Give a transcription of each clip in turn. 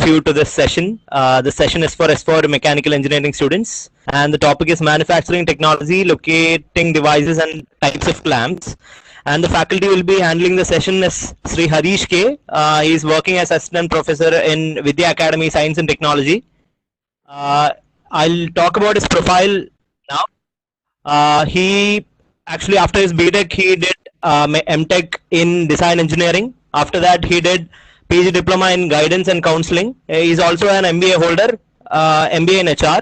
you to this session. The session is for S4 mechanical engineering students, and the topic is manufacturing technology, locating devices and types of clamps. And the faculty will be handling the session is Mr.Hareesh K. He is working as assistant professor in Vidya Academy Science and Technology. I'll talk about his profile now. He actually, after his Btech, he did MTech in design engineering. After that, he did PG diploma in guidance and counseling. He is also an MBA holder, MBA in HR,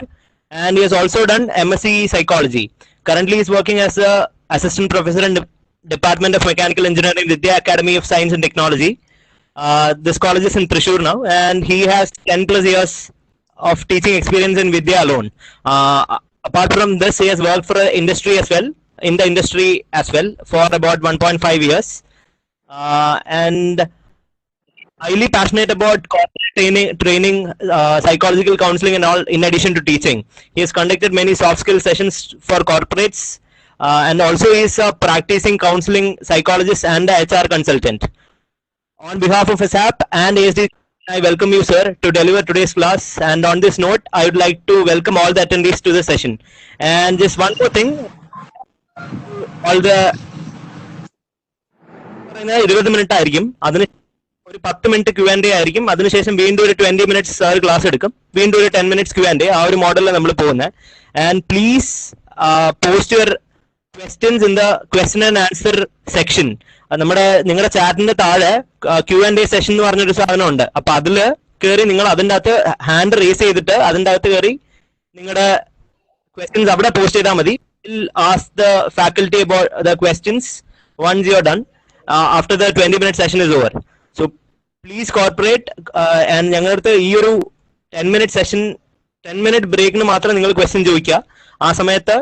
and he has also done MSc psychology. Currently, he is working as a assistant professor in the Department of Mechanical Engineering, Vidya Academy of Science and Technology. This college is in Thrissur now, and he has 10 plus years of teaching experience in Vidya alone. Apart from this, he has worked for industry as well, for about 1.5 years, and highly passionate about corporate training, psychological counseling, and all. In addition to teaching, he has conducted many soft skill sessions for corporates, and also he is a practicing counseling psychologist and a HR consultant. On behalf of ASAP and ASD, I welcome you, sir, to deliver today's class. And on this note, I would like to welcome all the attendees to the session. And just one more thing, all the 20 minutes ആയിരിക്കും, അതിന് ഒരു 10 minute Q&A ആയിരിക്കും, അതിനുശേഷം വീണ്ടും ഒരു 20 minutes sir class എടുക്കും, വീണ്ടും ഒരു 10 minutes Q&A, ആ ഒരു മോഡലിൽ നമ്മൾ പോകുന്നത്. And please post your questions in the question and answer section. നിങ്ങളുടെ ചാറ്റിന്റെ താഴെ Q&A സെഷൻ എന്ന് പറഞ്ഞൊരു സാധനം ഉണ്ട്. അപ്പൊ അതിൽ കയറി നിങ്ങൾ അതിൻ്റെ അകത്ത് ഹാൻഡ് റേസ് ചെയ്തിട്ട് അതിൻ്റെ അകത്ത് കയറി നിങ്ങളുടെ ക്വസ്റ്റ്യൻസ് അവിടെ പോസ്റ്റ് ചെയ്താൽ മതി. Ask the faculty about the questions once you are done, after the 20 minute session is over. So please cooperate, and ഞങ്ങളുടെ അടുത്ത് ഈ ഒരു 10 minute session 10 minute ബ്രേക്കിന് മാത്രം നിങ്ങൾ ക്വസ്റ്റ്യൻ ചോദിക്കുക. ആ സമയത്ത്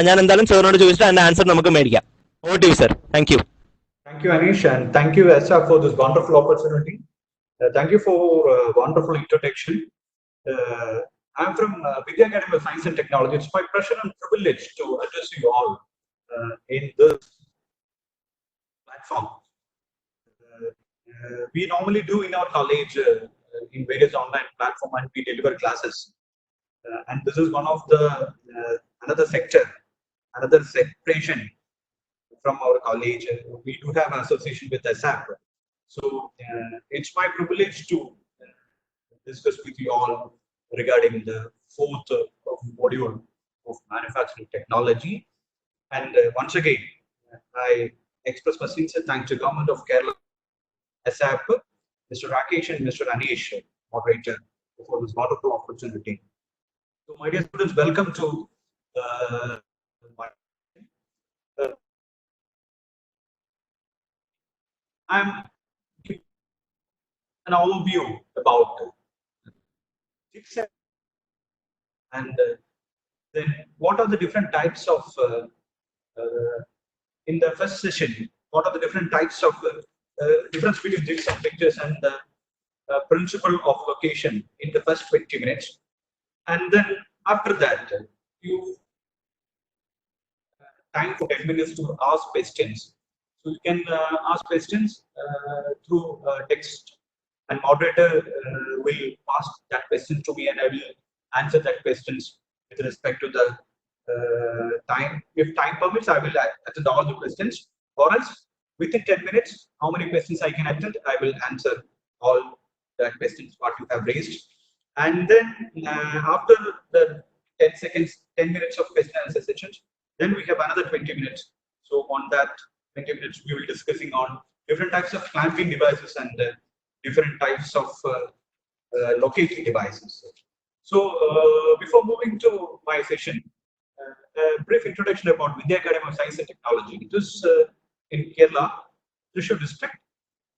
ഞാൻ എന്തായാലും സാറിനോട് ചോദിച്ചിട്ട് അതിന്റെ ആൻസർ നമുക്ക് മേടിക്കാം. Over to you, sir. Thank you. Thank you, Anish, and thank you, Esa, for this wonderful opportunity. Thank you for wonderful introduction. I'm from Vidya Academy of Science and Technology. It's my pleasure and privilege to address you all in this platform. We normally do in our college in various online platforms, and we deliver classes. And this is one of the another sector, another separation from our college. We do have an association with ASAP. So it's my privilege to discuss with you all regarding the fourth module of manufacturing technology. And once again, I express my sincere thanks to Government of Kerala, ASAP, Mr. Rakesh and Mr. Anish, moderator, for this wonderful opportunity. So my dear students, welcome to I'm giving an overview about Jigs, and then what are the different types of in the first session, what are the different types of difference between Jigs and fixtures, and the principle of location in the first 20 minutes. And then after that, you time for 10 minutes to ask questions. So you can ask questions through text, and moderator will ask that question to me, and I will answer that questions with respect to the time. If time permits, I will attend all the questions, or else within 10 minutes, how many questions I can attend, I will answer all the questions what you have raised. And then after the 10 minutes of question and answer sessions, then we have another 20 minutes. So on that 20 minutes, we will be discussing on different types of clamping devices and different types of locating devices. So before moving to my session, a brief introduction about Vidya Academy of Science and Technology. It is in Kerala, Thrissur district.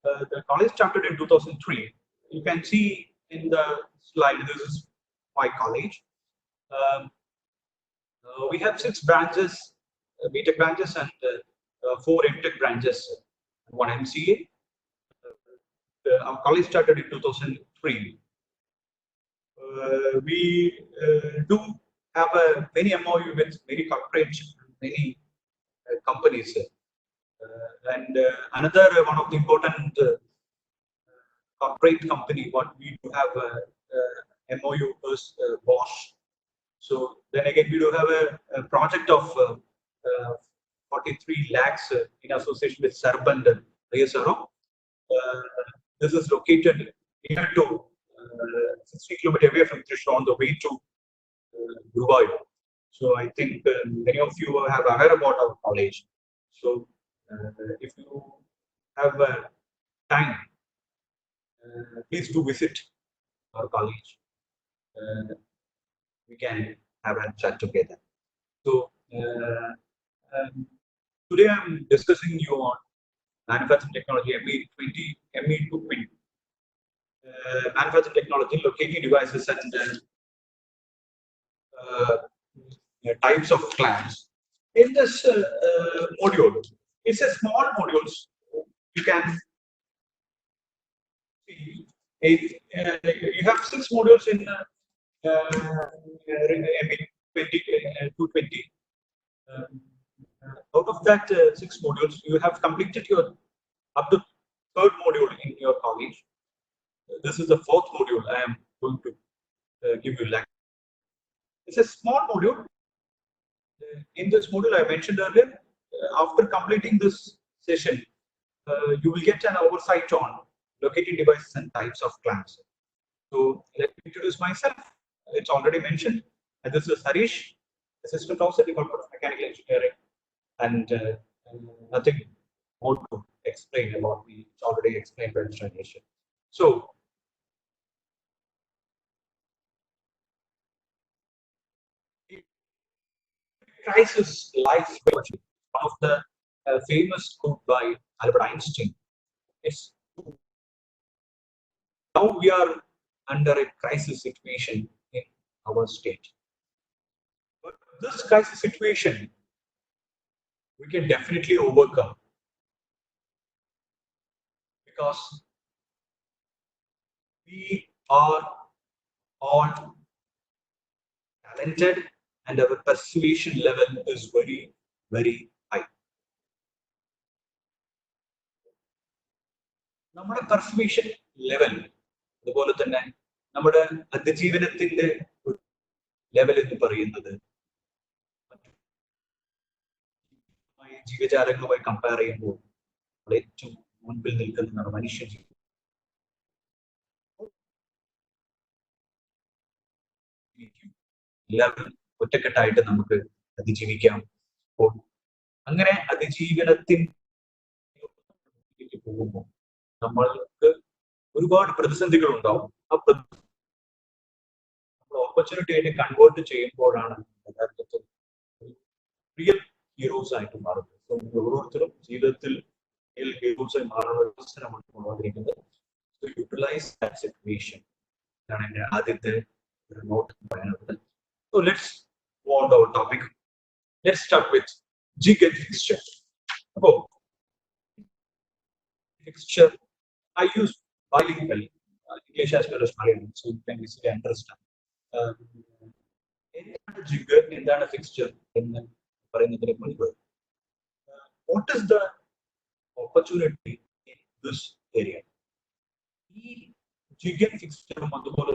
The college started in 2003. You can see in the slide, this is my college. We have 6 branches, Btech branches, and 4 MTech branches, 1 MCA. Our college started in 2003. We do have many MOU with many corporates, many companies. And another one of the important corporate company, what we do have MOU is Bosch. So then again, we do have a project of 43 lakhs in association with Sarband ISRO. This is located near to 60 kilometers away from Thrissur on the way to Dubai. So I think many of you have aware about our college. So if you have time, please do visit our college. We can have a chat together. So today I'm discussing you on manufacturing technology ME220. Manufacturing technology, locating devices and types of clamps. In this module, it's a small module. You can see you have 6 modules in ME220. Out of that 6 modules, you have completed your up to 3rd module in your college. This is the 4th module I am going to give you lecture. It's a small module. In this module I mentioned earlier, after completing this session, you will get an oversight on locating devices and types of clamps. So let me introduce myself. It's already mentioned. And this is Hareesh, Assistant Professor Department of Mechanical Engineering, and nothing more to explain about me. It's already explained by Mr. Hareesh. So crisis life, one of the famous quote by Albert Einstein. It's now we are under a crisis situation in our state. But this crisis situation we can definitely overcome, because we are all talented and our persuasion level is very, very high. നമ്മുടെ persuasion level, അതുപോലെ തന്നെ നമ്മുടെ അതിജീവനത്തിന്റെ level എന്ന് പറയുന്നത് ജീവജാലങ്ങളുമായി compare ചെയ്യുമ്പോൾ ഏറ്റവും മുൻപിൽ നിൽക്കുന്നതാണ് മനുഷ്യ ജീവിതം. എല്ലാവരും ഒറ്റക്കെട്ടായിട്ട് നമുക്ക് അതിജീവിക്കാം. അപ്പോൾ അങ്ങനെ അതിജീവനത്തിൽ പോകുമ്പോൾ നമ്മൾക്ക് ഒരുപാട് പ്രതിസന്ധികൾ ഉണ്ടാവും. ആ ഓപ്പർച്യൂണിറ്റി ആയിട്ട് കൺവേർട്ട് ചെയ്യുമ്പോഴാണ് യഥാർത്ഥത്തിൽ റിയൽ ഹീറോസ് ആയിട്ട് മാറുന്നത്. ഓരോരുത്തരും ജീവിതത്തിൽ റിയൽ ഹീറോസായി മാറുന്ന ഒരു അവസരമാണ് കൊണ്ടുവന്നിരിക്കുന്നത്. സോ യൂട്ടിലൈസ് ദാറ്റ് സിറ്റുവേഷൻ ഇതാണ് എൻ്റെ ആദ്യത്തെ ഒരു നോട്ട് പറയാനുള്ളത്. So let's go on to our topic. Let's start with jig and fixture. Oh, fixture I use bilingual English as well as Malayalam, so you can easily understand. എന്താണ് jig, എന്താണ് fixture എന്ന് പറയുന്നതിന് മുൻപ്, what is the opportunity in this area? ഈ jig and ഫിക്സ്ചറും അതുപോലെ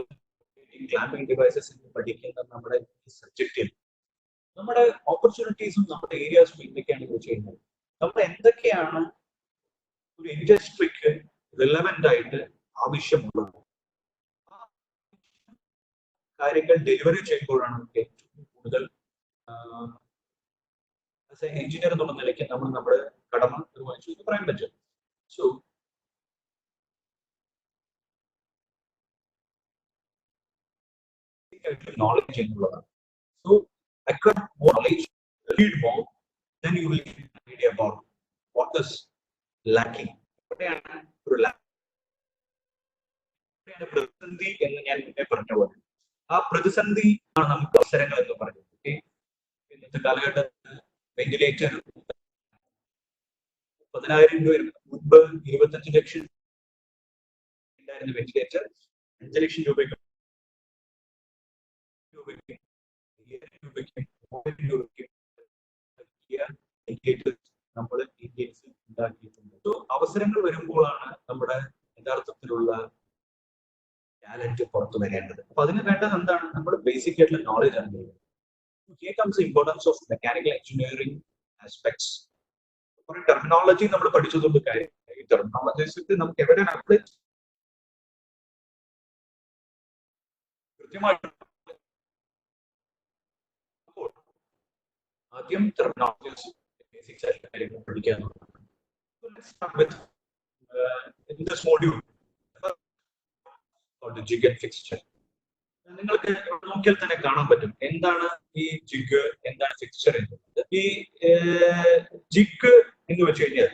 clamping devices എന്ന് പഠിക്കുന്ന നമ്മുടെ സബ്ജക്റ്റിൽ നമ്മുടെ ഓപ്പർച്യൂണിറ്റീസും നമ്മുടെ ഏരിയാസും എന്തൊക്കെയാണ് ചോദിച്ചു കഴിഞ്ഞാൽ, നമ്മൾ എന്തൊക്കെയാണ് ഒരു ഇൻഡസ്ട്രിക്ക് റിലവന്റ് ആയിട്ട് ആവശ്യമുള്ളത്, കാര്യങ്ങൾ ഡെലിവറി ചെയ്യുമ്പോഴാണ് നമുക്ക് ഏറ്റവും കൂടുതൽ എഞ്ചിനീയർ എന്നുള്ള നിലയ്ക്ക് നമ്മൾ നമ്മുടെ കടമ നിർവഹിച്ചു എന്ന് പറയാൻ പറ്റും. സോ knowledge എന്നുള്ളതാണ്. So acquire more knowledge, read more, then you will get an idea about what is lacking. പ്രതിസന്ധി എന്ന് ഞാൻ പറഞ്ഞ പോലെ ആ പ്രതിസന്ധി ആണ് നമുക്ക് അവസരങ്ങൾ എന്ന് പറയുന്നത്. ഇന്നത്തെ കാലഘട്ടത്തിൽ വെന്റിലേറ്റർ 10,000 രൂപ മുൻപ് 25 ലക്ഷം ഉണ്ടായിരുന്ന വെന്റിലേറ്റർ 5 ലക്ഷം രൂപയ്ക്ക് നമ്മൾ ഇന്ത്യൻസ് ഉണ്ടാക്കിയിട്ടുണ്ട്. സോ അവസരങ്ങൾ വരുമ്പോഴാണ് നമ്മുടെ യഥാർത്ഥത്തിലുള്ള ടാലന്റ് പുറത്തു വരേണ്ടത്. അപ്പൊ അതിന് വേണ്ടത് എന്താണ്? നമ്മുടെ ബേസിക് ആയിട്ടുള്ള നോളജ് ആണ്. Here comes the importance of mechanical engineering aspects. ഒരു ടെർമിനോളജി നമ്മൾ പഠിച്ചതുകൊണ്ട് കാര്യം ഈ ടെർമിനോളജീസ് നമുക്ക് എവിടെ അപ്ലൈ കൃത്യമായിട്ട് ആദ്യം ടെർമിനോളജീസ് ബേസിക്സ് ആയിട്ടുള്ള കാര്യങ്ങൾ പഠിക്കുക എന്നുള്ളതാണ്. Let's start with in this module called the jig and fixture. നിങ്ങൾക്ക് നോക്കിയാൽ തന്നെ കാണാൻ പറ്റും എന്താണ് ഈ ജിഗ്, എന്താണ് ഫിക്സ്ചർ എന്നുള്ളത്. ഈ ജിഗ് എന്ന് വെച്ച് കഴിഞ്ഞാൽ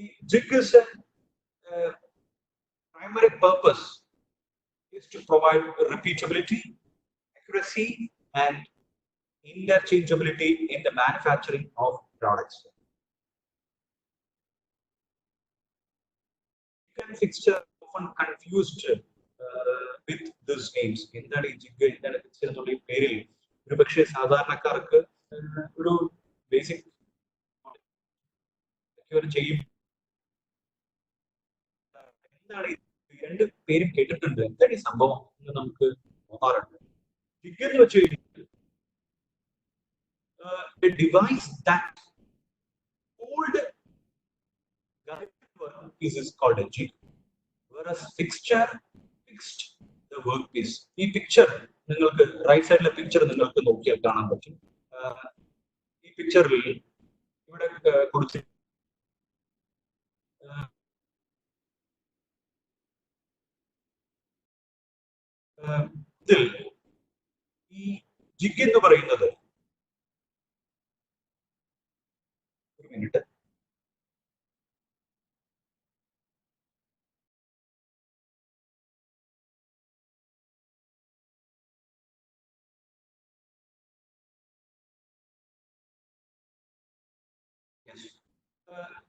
ഈ jig is primary purpose is to provide repeatability, accuracy and interchangeability in the manufacturing of products. Jig and fixture often confused with these names. എന്താണ് ഈ ജിഗ്, എന്താണ് ഫിക്സ്ചർ എന്നുള്ള ഈ പേരിൽ ഒരുപക്ഷെ സാധാരണക്കാർക്ക് ഒരു ബേസിക് ചെയ്യും. എന്താണ് ഈ രണ്ട് പേരും കേട്ടിട്ടുണ്ട്, എന്താണ് ഈ സംഭവം എന്ന് നമുക്ക് തോന്നാറുണ്ട്. ജിഗ് എന്ന് വെച്ച് കഴിഞ്ഞാൽ a device that hold workpiece is called a jig, whereas fixture fixed the workpiece. ഈ പിക്ചർ നിങ്ങൾക്ക് റൈറ്റ് സൈഡിലെ പിക്ചർ നിങ്ങൾക്ക് നോക്കിയാൽ കാണാൻ പറ്റും. ഈ പിക്ചറിൽ ഇവിടെ കൊടുത്ത് ഇതിൽ ഈ ജിഗ് എന്ന് പറയുന്നത് ഒരു മിനിറ്റ്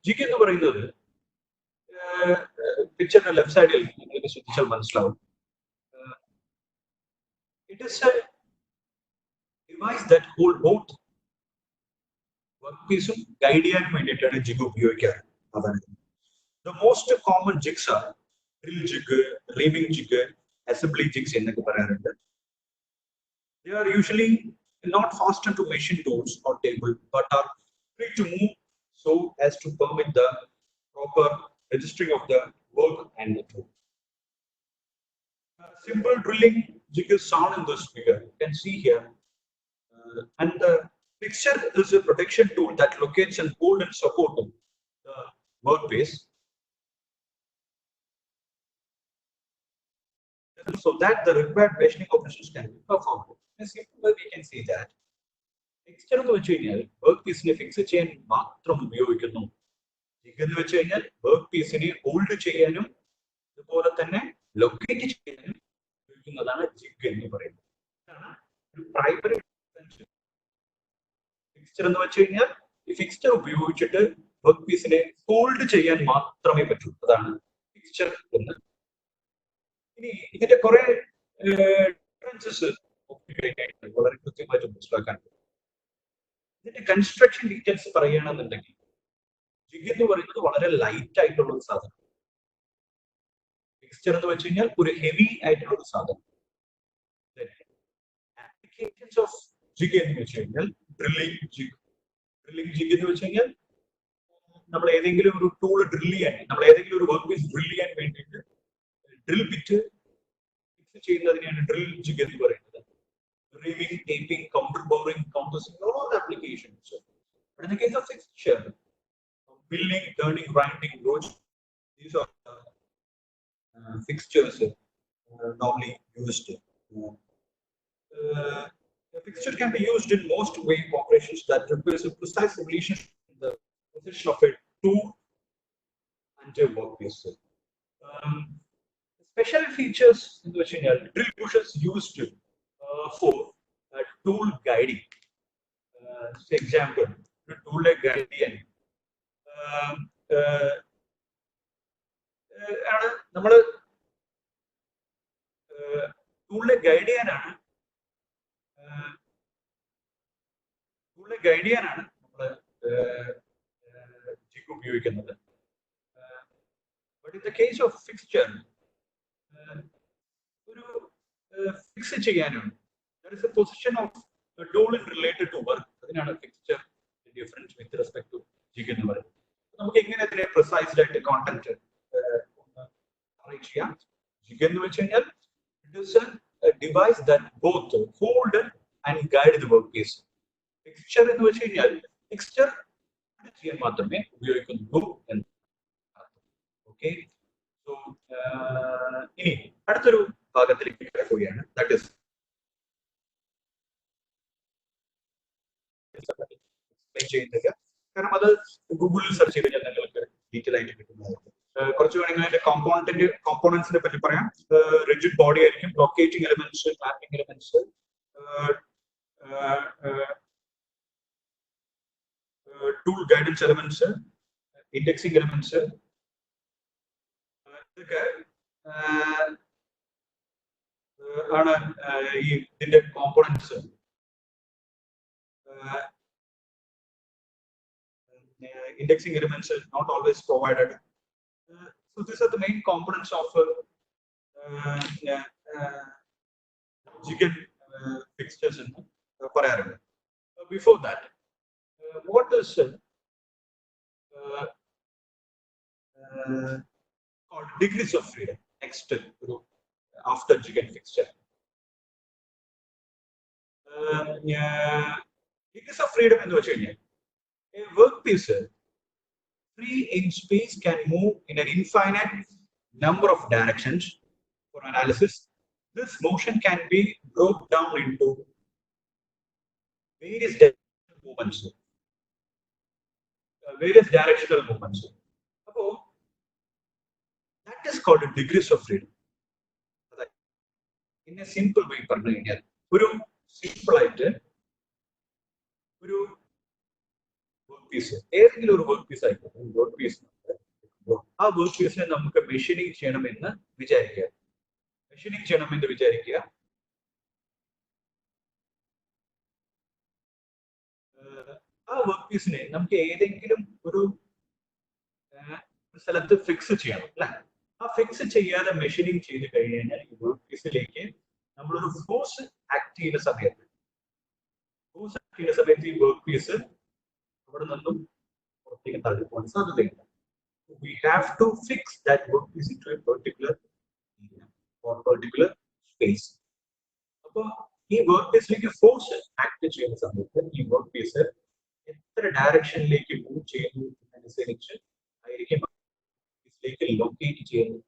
ജിഗ് എന്ന് പറയുന്നത് പിക്ചറിന്റെ ലെഫ്റ്റ് സൈഡിൽ നിങ്ങൾക്ക് ശ്രദ്ധിച്ചാൽ മനസ്സിലാവും. It is a device that hold both workpiece guide ചെയ്യാൻ വേണ്ടിയിട്ടാണ് ജിഗ് ഉപയോഗിക്കാറ്. അതാണ് the most common jigs are drill jig, reaming jig, assembly jigs എന്നൊക്കെ പറയാറുണ്ട്. They are usually not fastened to machine doors or table but are free to move so as to permit the proper registering of the work and the tool. Simple drilling jig is shown in this figure. You can see here. And the fixture is a protection tool that locates and hold and support the workpiece so that the required machining operations can be performed. In a simple way, we can see that fixture എന്ന് വെച്ച് കഴിഞ്ഞാൽ work പീസിനെ fix ചെയ്യാൻ മാത്രം ഉപയോഗിക്കുന്നു. Jig എന്ന് വെച്ച് കഴിഞ്ഞാൽ work പീസിനെ hold ചെയ്യാനും അതുപോലെ തന്നെ ലൊക്കേറ്റ് ചെയ്യാനും ഉപയോഗിക്കുന്നതാണ് ജിഗ് എന്ന് പറയുന്നത്. ഇതാണ് ഒരു പ്രൈമറി ഡിഫറൻസ്. ഫിക്സ്ചർ എന്ന് വെച്ച് കഴിഞ്ഞാൽ ഈ ഫിക്സ്ചർ ഉപയോഗിച്ചിട്ട് വർക്ക് പീസിനെ ഹോൾഡ് ചെയ്യാൻ മാത്രമേ പറ്റൂ. അതാണ് ഫിക്സ്ചർ എന്ന്. ഇനി ഇതിന്റെ കുറെ ഡിഫറൻസസ് വളരെ കൃത്യമായിട്ട് മനസ്സിലാക്കാൻ പറ്റും. ഇതിന്റെ കൺസ്ട്രക്ഷൻ ഡീറ്റെയിൽസ് പറയുകയാണെന്നുണ്ടെങ്കിൽ ജിഗ് എന്ന് പറയുന്നത് വളരെ ലൈറ്റ് ആയിട്ടുള്ള ഒരു സാധനം. ഫിക്സ്ചർ എന്ന് വെച്ച് കഴിഞ്ഞാൽ ഒരു ഹെവി ആയിട്ടുള്ള ഒരു സാധനം. ആപ്ലിക്കേഷൻസ് ഓഫ് ജിഗ് എന്ന് വെച്ച് കഴിഞ്ഞാൽ ഡ്രില്ലിംഗ് ജിഗ്. ഡ്രില്ലിംഗ് ജിഗ് എന്ന് വെച്ച് കഴിഞ്ഞാൽ നമ്മൾ ഏതെങ്കിലും ഒരു ടൂൾ ഡ്രിൽ ചെയ്യാൻ, നമ്മൾ ഏതെങ്കിലും ഒരു വർക്ക് പീസ് ഡ്രിൽ ചെയ്യാൻ വേണ്ടിയിട്ട് ഡ്രിൽ ബിറ്റ് ഫിക്സ് ചെയ്യുന്നതിനെയാണ് ഡ്രിൽ ജിഗ് എന്ന് പറയുന്നത്. Reaming, taping, counter boring, countersink, all the applications. But in the case of fixture, milling, turning, grinding, roach, these are fixtures normally used. The fixture can be used in most weighing operations that requires a precise relationship in the position of a tool and a workpiece. Special features in the drill bushers used for tool guiding. For example, tool guiding. നമ്മൾ ടൂളിനെ guide ചെയ്യാനാണ് നമ്മൾ jig ഉപയോഗിക്കുന്നത്. But in the case of fixture, fix ചെയ്യാനും there is a position of a tool related to work. അതിനാണ് fixture difference with respect to jig എന്ന് പറയുന്നത്. നമുക്ക് എങ്ങനെ അതിനെ precise ആയിട്ട് കോണ്ടന്റ് arrange ചെയ്യാം. jig എന്ന് വെച്ച് കഴിഞ്ഞാൽ it is a device that both hold and guide the workpiece. fixture എന്ന് വെച്ച് കഴിഞ്ഞാൽ fixture ചെയ്യാൻ മാത്രമേ ഉപയോഗിക്കുന്നുള്ളൂ എന്ന്. ഓക്കെ, സോ ഇനി അടുത്തൊരു ഭാഗത്തിലേക്ക് കിടക്കുകയാണ്. ദാറ്റ് ഈസ് എക്സ്പ്ലെയിൻ ചെയ്യുന്നില്ല, കാരണം അത് ഗൂഗിളിൽ സെർച്ച് ചെയ്ത് കഴിഞ്ഞാൽ നിങ്ങൾക്ക് ഡീറ്റെയിൽ ആയിട്ട് കിട്ടുന്നതായിരിക്കും. കുറച്ച് വേണമെങ്കിൽ അതിന്റെ കോമ്പോണൻസിനെ പറ്റി പറയാം. റിജിഡ് ബോഡി ആയിരിക്കും, locating elements, clamping elements, tool guidance elements, indexing elements, ഇതൊക്കെ ആണ് ഈ ഇതിന്റെ components. Indexing elements are not always provided. So these are the main components of jig fixtures in parameter. Before that, what is called degrees of freedom? Next group after jig and fixture. Degrees of freedom in the a workpiece free in space can move in an infinite number of directions. For analysis, this motion can be broken down into various directional movements. So, that is called a degrees of freedom. In a simple way, simple item, workpiece. ഏതെങ്കിലും ഒരു workpiece ആയിക്കോട്ടെ, workpiece ആ workpiece നമുക്ക് machining ചെയ്യണമെന്ന് വിചാരിക്കുക. ആ വർക്ക്പീസിനെ നമുക്ക് ഏതെങ്കിലും ഒരു സ്ഥലത്ത് ഫിക്സ് ചെയ്യണം അല്ലെ. ആ ഫിക്സ് ചെയ്യാതെ മെഷീനിങ് ചെയ്ത് കഴിഞ്ഞാൽ ഈ വർക്ക്പീസിലേക്ക് നമ്മളൊരു ഫോഴ്സ് ആക്ട് ചെയ്യുന്ന സമയത്ത് ഈ വർക്ക്പീസ് അവിടെ നിന്നും പുറത്തേക്ക് തള്ളിപ്പോകാൻ സാധ്യതയില്ല. We have to fix that workpiece into a particular area or particular space. അപ്പോൾ ഈ വർക്ക്പീസിലേക്ക് ഫോഴ്സ് ആക്ട് ചെയ്യുന്ന സമയത്ത് ഈ വർക്ക്പീസ് എത്ര ഡയറക്ഷനിലേക്ക് മൂവ് ചെയ്യുന്നു എന്നനുസരിച്ച് ആയിരിക്കും ഇതിലേക്ക് ലൊക്കേറ്റ് ചെയ്യുന്നത്.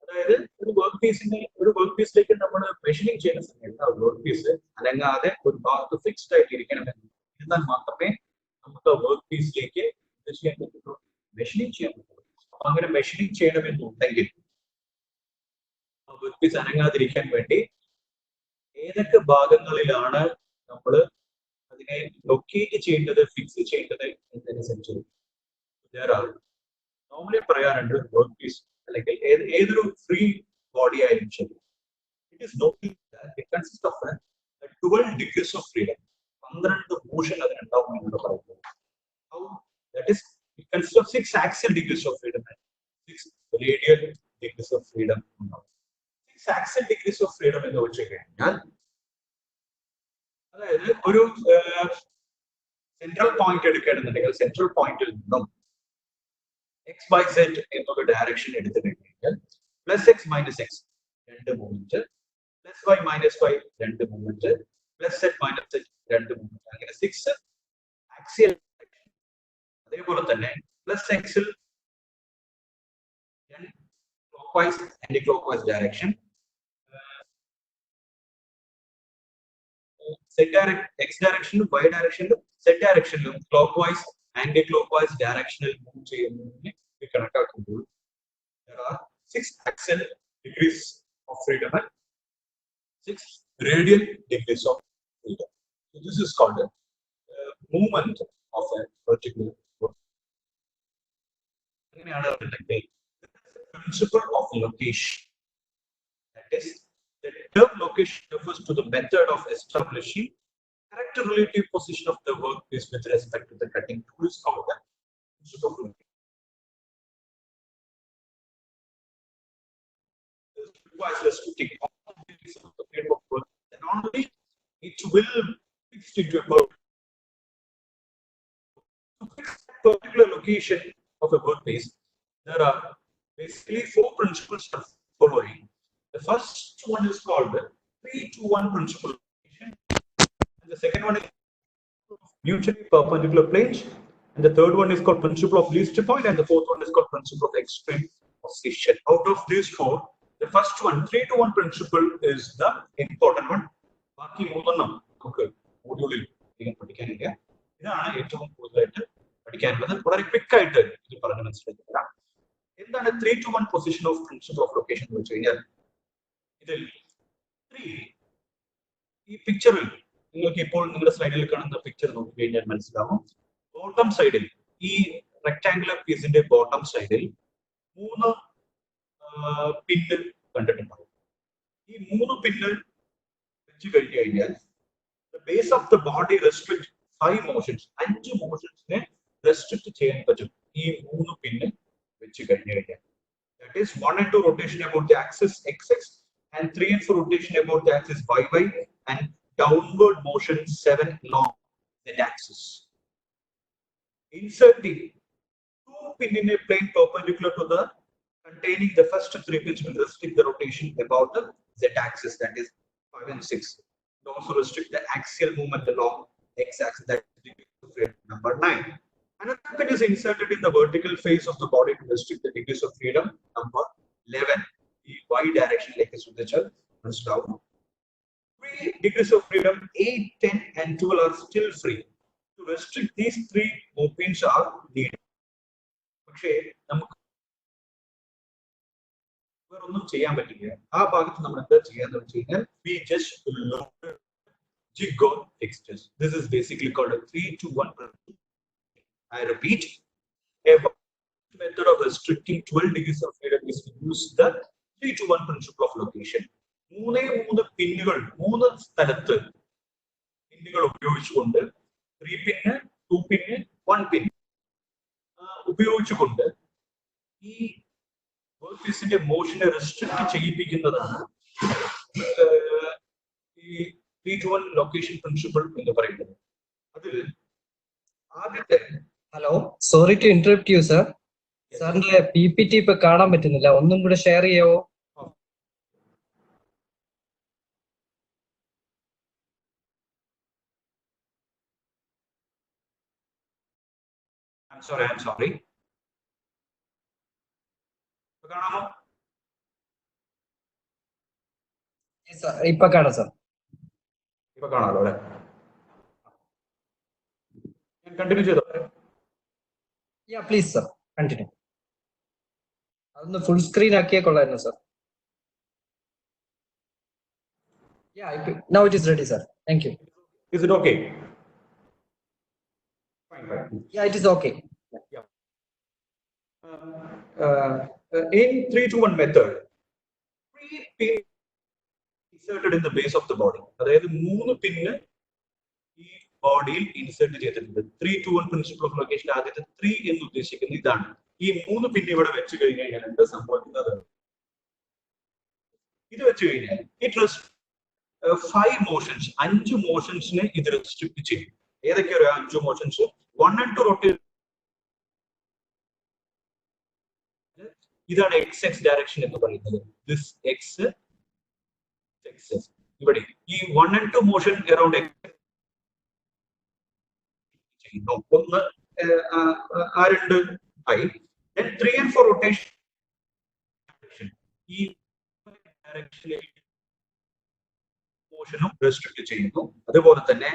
അതായത് ഒരു വർക്ക്പീസിലേക്ക് നമ്മൾ മെഷീനിങ് ചെയ്യുന്ന സമയത്ത് ആ വർക്ക്പീസ് അനങ്ങാതെ ഒരു ഭാഗത്ത് ഫിക്സ്ഡ് ആയിട്ട് ഇരിക്കണമെന്ന് ഇരുന്നാൽ മാത്രമേ നമുക്ക് ആ വർക്ക്പീസിലേക്ക് ചെയ്യാൻ പറ്റുള്ളൂ, മെഷീനിങ് ചെയ്യാൻ പറ്റുള്ളൂ. അപ്പൊ അങ്ങനെ മെഷീനിങ് ചെയ്യണമെന്നുണ്ടെങ്കിൽ ആ വർക്ക്പീസ് അനങ്ങാതിരിക്കാൻ വേണ്ടി ഏതൊക്കെ ഭാഗങ്ങളിലാണ് നമ്മൾ അതിനെ ലൊക്കേറ്റ് ചെയ്യേണ്ടത്, ഫിക്സ് ചെയ്യേണ്ടത് എന്നനുസരിച്ച് നോർമലി പറയാറുണ്ട് വർക്ക്പീസ് അല്ലെങ്കിൽ ഏതൊരു ഫ്രീ ബോഡി ആയാലും ശരി, it is nothing that it consist of 12 degrees of freedom. 12 motion അതിനുണ്ടാവും എന്ന് പറയുന്നത്. How that is, it consists of 6 axial degrees of freedom and 6 radial degrees of freedom. 6 axial degrees of freedom എന്ന് വെച്ച് കഴിഞ്ഞാൽ അതായത് ഒരു സെൻട്രൽ പോയിന്റ് എടുക്കുകയാണെന്നുണ്ടെങ്കിൽ central പോയിന്റിൽ നിന്നും എക്സ് ബൈ സെഡ് എന്നൊരു ഡയറക്ഷൻ എടുത്തു കഴിഞ്ഞാൽ plus x minus x 2 movement, plus y minus y 2 movement, plus z minus z 2 movement, അങ്ങനെ 6 ആക്സിയൽ. അതേപോലെ തന്നെ പ്ലസ് എക്സിൽ clockwise anti clockwise direction, x ഡയറക്ഷനിലും വൈ ഡയറക്ഷനിലും സെഡ് ഡയറക്ഷനിലും ക്ലോക്ക്വൈസ് ആന്റി ക്ലോക്ക്വൈസ് ഡയറക്ഷനിൽ മൂവ് ചെയ്യുന്നതിനെ കണക്കാക്കുമ്പോൾ there are 6 axial degrees of freedom and 6 radial degrees of freedom. So this is called a movement of a particular work. The principle of location, that is, the term location refers to the method of establishing correct relative position of the workpiece with respect to the cutting tool is called the requires restricting all degrees of the freedom of work, then only it will fix into a work. To fix a particular location of a workplace, there are basically 4 principles following. The first one is called the 3-to-1 principle, and the second one is mutually perpendicular planes, and the third one is called principle of least point, and the fourth one is called principle of extreme position. Out of these 4, the first one, 3-to-1 principle, is the important one. ബാക്കി മൂന്നെണ്ണം നമുക്ക് മോഡ്യൂളിൽ പഠിക്കാനില്ല. ഇതാണ് ഏറ്റവും കൂടുതലായിട്ട് പഠിക്കാനുള്ളത്. വളരെ quick ആയിട്ട് ഇത് പറഞ്ഞ് മനസ്സിലാക്കുക. എന്താണ് 3-to-1 position of principle of location എന്ന് വെച്ച് കഴിഞ്ഞാൽ, ഇതിൽ 3 ഈ പിക്ചറിൽ നിങ്ങൾക്ക് ഇപ്പോൾ നിങ്ങളുടെ സ്ലൈഡിൽ കാണുന്ന പിക്ചർ നോക്കി കഴിഞ്ഞാൽ മനസ്സിലാവും. ബോട്ടം സൈഡിൽ, ഈ റെക്ടാങ്കുലർ പീസിന്റെ ബോട്ടം സൈഡിൽ 3 പിന്ന് കണ്ടിട്ടുണ്ടാവും. ഈ 3 പിന്ന് വെച്ച് കഴിഞ്ഞു കഴിഞ്ഞാൽ the base of the body restrict 5 motions, 5 മോഷൻസിനെ restrict ചെയ്യാൻ പറ്റും ഈ 3 പിന്ന് വെച്ച് കഴിഞ്ഞു കഴിഞ്ഞാൽ. That is 1 and 2 rotation about the axis xx, and 3 and 4 rotation about the axis yy, and downward motion 7 along the axis. Inserting 2 pin in a plane perpendicular to the containing the first 3 pins will restrict the rotation about the z-axis, that is 5 and 6. It also restrict the axial movement along x-axis, that is number 9. Another pin is inserted in the vertical face of the body to restrict the degrees of freedom, number 11. The y direction like a signature is down. 3 degrees of freedom, 8, 10 and 12 are still free. To restrict these 3 pins are needed. പക്ഷേ നമുക്ക് വേറൊന്നും ചെയ്യാൻ പറ്റില്ല. ആ ഭാഗത്ത് നമ്മൾ എന്താ ചെയ്യാന്ന് വെച്ച് കഴിഞ്ഞാൽ, we just load jig or fixtures. This is basically called a 3-to-1 principle. I repeat, a method of restricting 12 degrees of freedom is to use the 3-to-1 principle of location. 3 പിന്നുകൾ, 3 സ്ഥലത്ത് പിന്നുകൾ ഉപയോഗിച്ചുകൊണ്ട് 3 പിന്ന്, 2 പിന്ന്, 1 പിൻ ഉപയോഗിച്ചുകൊണ്ട് ഈ വർക്ക് പീസിന്റെ മോഷനെ restrict ചെയ്യിപ്പിക്കുന്നതാണ് ഈ 3-to-1 location principle എന്ന് പറയുന്നത്. അതിൽ ആദ്യത്തെ, hello, sorry to interrupt you sir. സാറിന്റെ PPT ഇപ്പൊ കാണാൻ പറ്റുന്നില്ല, ഒന്നും കൂടെ ഷെയർ ചെയ്യാവോ? I'm sorry. കാണാമോ? ഇപ്പൊ കാണാം സർ. ഇപ്പൊ കാണാമല്ലോ അല്ലെ? ഞാൻ കണ്ടിന്യൂ ചെയ്തോ? യാ പ്ലീസ് സർ, കണ്ടിന്യൂ. അതൊന്ന് ഫുൾ സ്ക്രീൻ ആക്കിയേ കൊള്ളായിരുന്നു sir. Yeah, now it is ready sir. Thank you. Is it okay? Fine. Yeah, it is okay. Yeah. In 3-to-1 method, 3 pins inserted in the base of the body. അതായത് 3 പിന്ന് ഈ ബോഡിയിൽ insert ചെയ്തിട്ടുണ്ട്. 3-to-1 principle of location ആദ്യത്തെ 3 എന്ന് ഉദ്ദേശിക്കുന്നത് ഇതാണ്. ഈ 3 പിന്ന് ഇവിടെ വെച്ച് കഴിഞ്ഞു കഴിഞ്ഞാൽ എന്താ സംഭവിക്കുന്നത്? ഇത് വെച്ച് കഴിഞ്ഞാൽ ഇറ്റ് 5 മോഷൻസ്, 5 മോഷൻസിനെ ഇത് റെസ്ട്രിക്ട് ചെയ്യും. ഏതൊക്കെയോ 5 മോഷൻസ്? 1 and 2 റൊട്ടേഷൻ, ഇതാണ് xx ഡയറക്ഷൻ എന്ന് പറയുന്നത്. ദിസ് x ഇവിടെ ഈ 1 and 2 മോഷൻ അറൗണ്ട് ചെയ്യുന്നു. ഒന്ന് ആ 2 ആയി. then 3 and 4 റൊട്ടേഷൻ ഈ ഡയറക്ഷനിൽ മോഷനും റെസ്ട്രിക്ട് ചെയ്യുന്നു. അതുപോലെ തന്നെ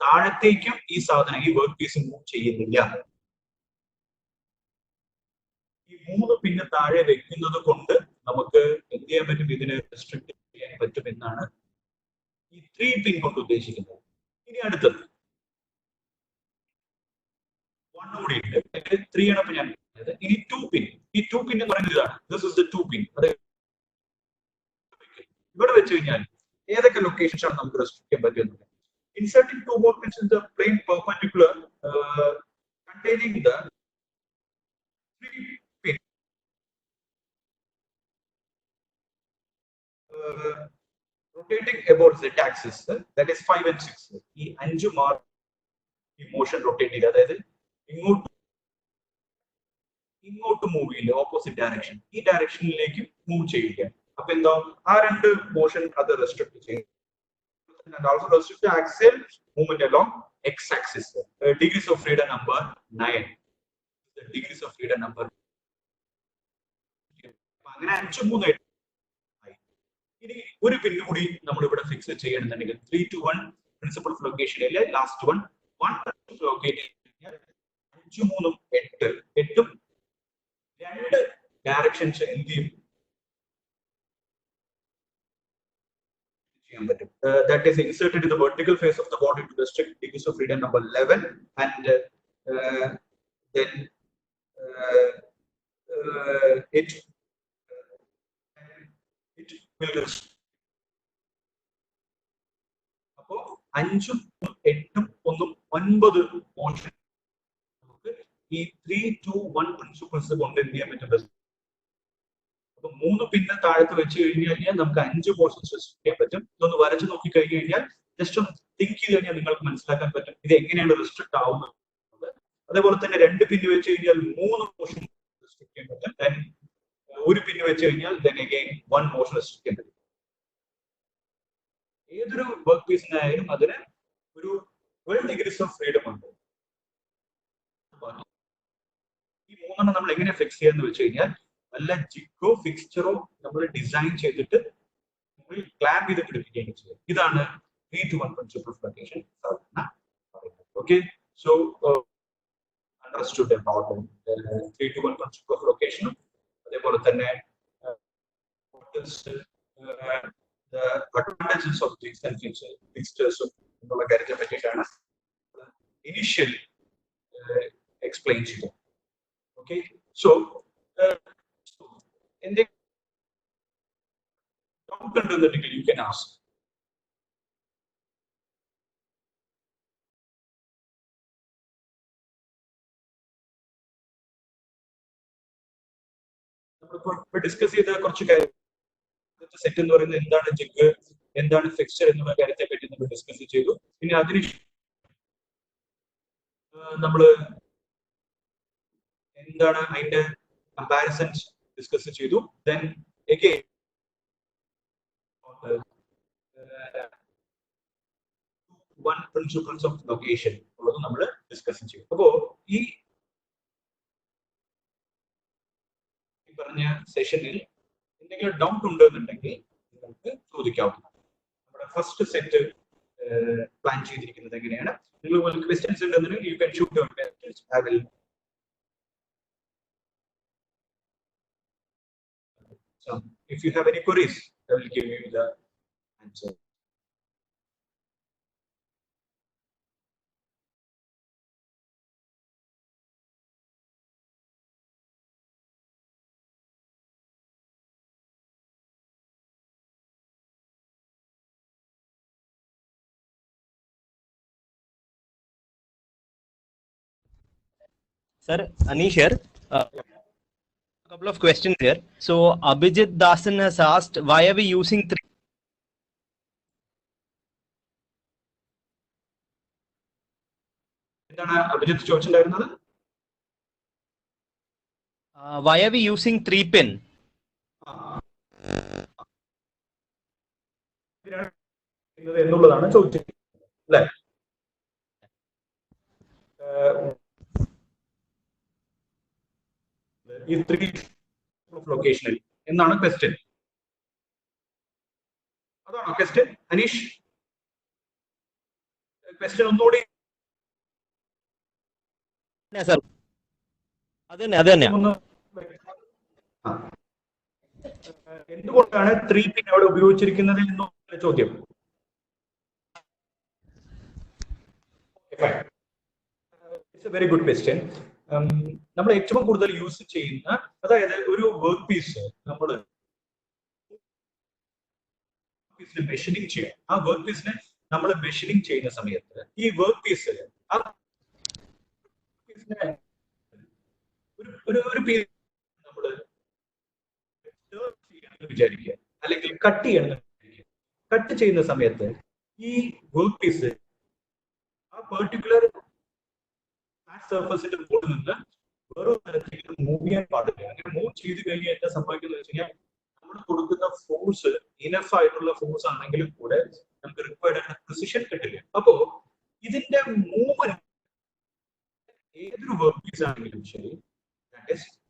താഴത്തേക്കും ഈ സാധനം, ഈ വർക്ക് പീസ് മൂവ് ചെയ്യുന്നില്ല. ഈ 3 പിന്നെ താഴെ വെക്കുന്നത് കൊണ്ട് നമുക്ക് എന്ത് ചെയ്യാൻ പറ്റും? ഇതിനെ റെസ്ട്രിക്ട് ചെയ്യാൻ പറ്റും എന്നാണ് ഈ 3 പിൻ കൊണ്ട് ഉദ്ദേശിക്കുന്നത്. ഇനി അടുത്തത് 1 കൂടി ഉണ്ട്. 3 ആണ് ഞാൻ പറഞ്ഞത്. ഇനി 2 പിൻ. ഈ 2 പിൻ എന്ന് പറയുന്നത് ഇതാണ്. ദിസ് ഇസ് ദ 2 പിൻ. അതായത് ഇവിടെ വെച്ച് കഴിഞ്ഞാൽ ഏതൊക്കെ ലൊക്കേഷൻസ് ആണ് നമുക്ക് റെസ്ട്രിക്ട് ചെയ്യാൻ പറ്റുന്നത്? Inserting 2 more pins in the plane perpendicular containing the rotating about z axis, that is 5 and 6. ഈ 5 മാർക്ക് ഈ മോഷൻ റൊട്ടേറ്റ് ചെയ്ത്, അതായത് ഇങ്ങോട്ട് മൂവ് ചെയ്യില്ല, ഓപ്പോസിറ്റ് ഡയറക്ഷൻ, ഈ ഡയറക്ഷനിലേക്ക് മൂവ് ചെയ്യില്ല. അപ്പൊ എന്താ, ആ രണ്ട് മോഷൻ അത് റെസ്ട്രിക്ട് ചെയ്യും. And also restrict the axial movement along x-axis. Degrees of freedom number 9. The degrees of freedom number. അങ്ങനെ 5 3 ഇനി ഒരു പിന്ന് കൂടി നമ്മൾ ഇവിടെ ഫിക്സ് ചെയ്യണമെന്നുണ്ടെങ്കിൽ 3 to 1 പ്രിൻസിപ്പൽ ഓഫ് ലൊക്കേഷനിലെ ലാസ്റ്റ് വൺ ലൊക്കേറ്റ് 5 3 8 8ഉം രണ്ട് ഡയറക്ഷൻസ് എന്ത് ചെയ്യും, that is inserted in the vertical face of the body to restrict degrees of freedom number 11, and then it will restrict. അപ്പോ 5 8 1 9 മോഷൻ നമുക്ക് ഈ 3 to 1 പ്രിൻസിപ്പിൾസ് കൊണ്ട് എന്ത് ചെയ്യാൻ പറ്റും. അപ്പൊ 3 പിന്നെ താഴത്ത് വെച്ച് കഴിഞ്ഞാൽ നമുക്ക് 5 പോർഷൻസ് റെസ്ട്രിക്ട് ചെയ്യാൻ പറ്റും. ഇതൊന്ന് വരച്ച് നോക്കി കഴിഞ്ഞു കഴിഞ്ഞാൽ ജസ്റ്റ് ഒന്ന് തിങ്ക് ചെയ്ത് കഴിഞ്ഞാൽ നിങ്ങൾക്ക് മനസ്സിലാക്കാൻ പറ്റും ഇത് എങ്ങനെയാണ് റെസ്ട്രിക്ട് ആവുന്നത്. അതേപോലെ തന്നെ 2 പിന്ന് വെച്ച് കഴിഞ്ഞാൽ 3 പോർഷൻ റെസ്ട്രിക്ട് ചെയ്യാൻ പറ്റും. ദെൻ 1 പിന്ന് വെച്ച് കഴിഞ്ഞാൽ ദെൻ അഗൈൻ 1 പോർഷൻ റെസ്ട്രിക്ട് ചെയ്യാൻ പറ്റും. ഏതൊരു വർക്ക് പീസിനായാലും അതിന് ഒരു 12 ഡിഗ്രീസ് ഓഫ് ഫ്രീഡം ഉണ്ട്. ഈ 3 നമ്മൾ എങ്ങനെ ഫിക്സ് ചെയ്യാന്ന് വെച്ച് കഴിഞ്ഞാൽ നല്ല ജിഗോ ഫിക്സ്ചറോ നമ്മൾ ഡിസൈൻ ചെയ്തിട്ട് ക്ലാമ്പ് ചെയ്ത് പിടിപ്പിക്കുകയാണ് ചെയ്യുക. ഇതാണ് 3 to 1 principle of location. Okay, so understood about 3 to 1 principle of ലൊക്കേഷനും അതേപോലെ തന്നെ the advantages of jigs and fixtures എന്നുള്ള കാര്യത്തെ പറ്റിയിട്ടാണ് ഇനിഷ്യൽ എക്സ്പ്ലെയിൻ ചെയ്തത്. ഓക്കെ, സോ എന്തെങ്കിലും ഡൗട്ട് ഉണ്ടെന്നുണ്ടെങ്കിൽ യു ക്യാൻ ആസ്ക്. നമ്മളിപ്പോ ഡിസ്കസ് ചെയ്ത കുറച്ച് കാര്യം, സെറ്റ് എന്ന് പറയുന്നത് എന്താണ്, ജിഗ് എന്താണ്, ഫിക്സ്ചർ എന്നുള്ള കാര്യത്തെ പറ്റി നമ്മൾ ഡിസ്കസ് ചെയ്തു. പിന്നെ അതിന് നമ്മള് എന്താണ് അതിന്റെ കമ്പാരിസൺസ് ഡിസ്കസ് ചെയ്തു. Then again one principles of location ഉള്ളത് നമ്മൾ ഡിസ്കസ് ചെയ്തു. അപ്പോ ഈ പറഞ്ഞ സെഷനിൽ എന്തെങ്കിലും ഡൗട്ട് ഉണ്ടെന്നുണ്ടെങ്കിൽ നിങ്ങൾക്ക് ചോദിക്കാവുന്നതാണ്. നമ്മുടെ ഫസ്റ്റ് സെറ്റ് പ്ലാൻ ചെയ്തിരിക്കുന്നത് എങ്ങനെയാണ്, നിങ്ങൾ ക്വസ്റ്റ്യൻസ് ഉണ്ടെന്നുണ്ടെങ്കിൽ you can shoot your questions. I will if you have any queries, I will give you the answer. Sir, Anish here. A couple of questions here. So Abhijit Dasan has asked, why are we using 3? എന്താണ് Abhijith ചോദിച്ചിട്ടുണ്ടായിരുന്നത്? Why are we using 3 pin? എന്നുള്ളതാണ് ചോദിച്ചത് അല്ലേ? ഈ 3 ലൊക്കേഷനിൽ എന്നാണ് question. അതാണോ question Aneesh? Question ഒന്നുകൂടി എന്തുകൊണ്ടാണ് 3 പിൻ അവിടെ ഉപയോഗിച്ചിരിക്കുന്നത് എന്നുള്ള ചോദ്യം. It's A very good question. നമ്മൾ ഏറ്റവും കൂടുതൽ യൂസ് ചെയ്യുന്ന, അതായത് ഒരു വർക്ക് പീസ് നമ്മൾ മെഷീനിങ് ചെയ്യാം. ആ വർക്ക് പീസിനെ നമ്മൾ മെഷീനിങ് ചെയ്യുന്ന സമയത്ത് ഈ വർക്ക് പീസ് ഒരു പീസ് നമ്മൾ വിചാരിക്കുക, അല്ലെങ്കിൽ കട്ട് ചെയ്യണം. കട്ട് ചെയ്യുന്ന സമയത്ത് ഈ വർക്ക് പീസ് ആ പെർട്ടിക്കുലർ ഫ്ലാറ്റ് സർഫസിന്റെ മുകളിൽ നിന്ന് വേറെ തരത്തിലേക്ക് മൂവ് ചെയ്യാൻ പാടില്ല. അങ്ങനെ മൂവ് ചെയ്ത് കഴിഞ്ഞാൽ എന്താ സംഭവിക്കുന്നത് വെച്ച് കഴിഞ്ഞാൽ നമ്മൾ കൊടുക്കുന്ന ഫോഴ്സ് ഇനഫ് ആയിട്ടുള്ള ഫോഴ്സ് ആണെങ്കിലും കൂടെ നമുക്ക് റിക്വയർഡ് ആയിട്ടുള്ള പ്രിസിഷൻ കിട്ടില്ല. അപ്പോ ഇതിന്റെ മൂവ്മെന്റ് ഏതൊരു വർക്ക് പീസ് ആണെങ്കിലും ശരി,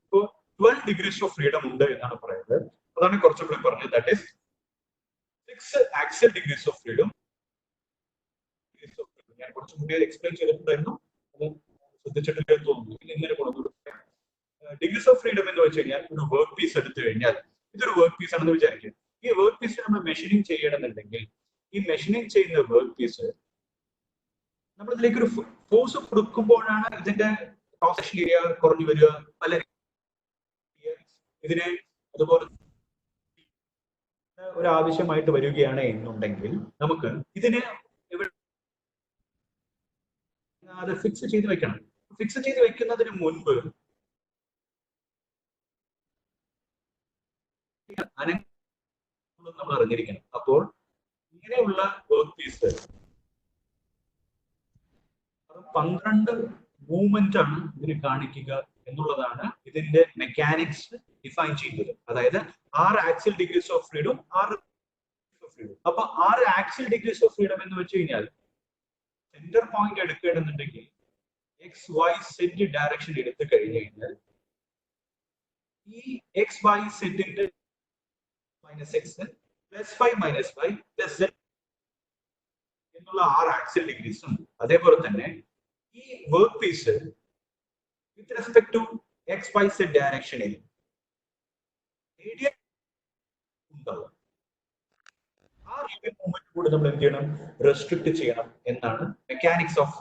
ഇപ്പോൾ 12 degrees ഓഫ് ഫ്രീഡം ഉണ്ട് എന്നാണ് പറയുന്നത്. അതാണ് കുറച്ചുകൂടി പറഞ്ഞത്. That is 6 axial degrees of freedom. ഞാൻ കുറച്ചും കൂടി എക്സ്പ്ലെയിൻ ചെയ്തിട്ടുണ്ടായിരുന്നു, അത് ശ്രദ്ധിച്ചിട്ടില്ലെന്ന് തോന്നുന്നു. ഇങ്ങനെ കൊണ്ടുവന്നു ഡിഗ്രീസ് ഓഫ് ഫ്രീഡം എന്ന് വെച്ച് കഴിഞ്ഞാൽ ഒരു വർക്ക് പീസ് എടുത്തു കഴിഞ്ഞാൽ ഇതൊരു വർക്ക് പീസ് ആണെന്ന് വിചാരിക്കും. ഈ വർക്ക് പീസ് നമ്മൾ മെഷീനിങ് ചെയ്യണമെന്നുണ്ടെങ്കിൽ ഈ മെഷീനിങ് ചെയ്യുന്ന വർക്ക് പീസ് നമ്മൾ ഇതിലേക്ക് ഒരു ഫോഴ്സ് കൊടുക്കുമ്പോഴാണ് ഇതിന്റെ ക്രോസ് സെക്ഷൻ ഏരിയ കുറഞ്ഞു വരിക. പല ഇതിനെ അതുപോലെ ഒരു ആവശ്യമായിട്ട് വരികയാണ് എന്നുണ്ടെങ്കിൽ നമുക്ക് ഇതിനെ അത് ഫിക്സ് ചെയ്ത് വെക്കണം. ഫിക്സ് ചെയ്ത് വെക്കുന്നതിന് മുൻപ് നമ്മൾ അറിഞ്ഞിരിക്കണം. അപ്പോൾ ഇങ്ങനെയുള്ള വർക്ക് പീസ് 12 മൂവ്മെന്റ് ആണ് ഇതിന് കാണിക്കുക എന്നുള്ളതാണ് ഇതിന്റെ മെക്കാനിക്സ് ഡിഫൈൻ ചെയ്യുന്നത്. അതായത് 6 axial degrees of freedom, 6 freedom. അപ്പൊ 6 ആക്സിയൽ ഡിഗ്രീസ് ഓഫ് ഫ്രീഡം എന്ന് വെച്ച് കഴിഞ്ഞാൽ സെന്റർ പോയിന്റ് എടുക്കണമെന്നുണ്ടെങ്കിൽ എക്സ് വൈ സെറ്റ് ഡയറക്ഷൻ എടുത്തു കഴിഞ്ഞു കഴിഞ്ഞാൽ ഈ എക്സ് വൈ സെറ്റിന്റെ -x +5 - 5 +z എന്നുള്ള 6 ആക്സിയൽ ഡിഗ്രീസ് ഉണ്ട്. അതേപോലെ തന്നെ ഈ work piece with respect to X Y set ഡയറക്ഷനിൽ റേഡിയൽ ഉണ്ടാവും. ആ റേഡിയൽ മൂവ്മെന്റ് കൂടി നമ്മൾ എന്ത് ചെയ്യണം? റെസ്ട്രിക്ട് ചെയ്യണം എന്നാണ് മെക്കാനിക്സ് ഓഫ്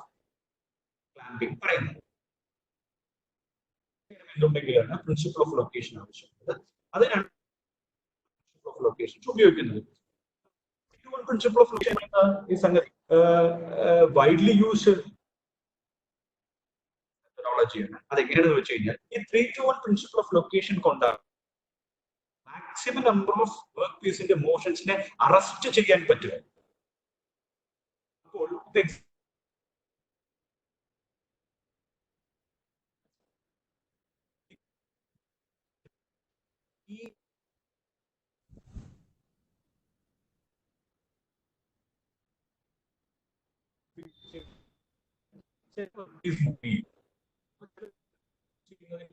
ക്ലാമ്പിംഗ് പറയുന്നത്. എന്തുണ്ടെങ്കിലാണ് പ്രിൻസിപ്പിൾ ഓഫ് ലൊക്കേഷൻ ആവശ്യമുള്ളത്. അതിനാണ് പ്രിൻസിപ്പിൾ ഓഫ് ലൊക്കേഷൻ ഉപയോഗിക്കുന്നത്. പ്രിൻസിപ്പിൾ ഓഫ് ലൊക്കേഷൻ ഈ സംഗതി വൈഡ്ലി യൂസ്ഡ് മെത്തഡോളജിയാണ്. അതെങ്ങനെയാണെന്ന് വെച്ച് കഴിഞ്ഞാൽ ഈ 3-to-1 പ്രിൻസിപ്പിൾ ഓഫ് ലൊക്കേഷൻ കൊണ്ടാണ് മാക്സിമം നമ്പർ ഓഫ് വർക്ക് പീസിന്റെ മോഷൻസിനെ അറസ്റ്റ് ചെയ്യാൻ പറ്റുക. അപ്പോൾ ഈ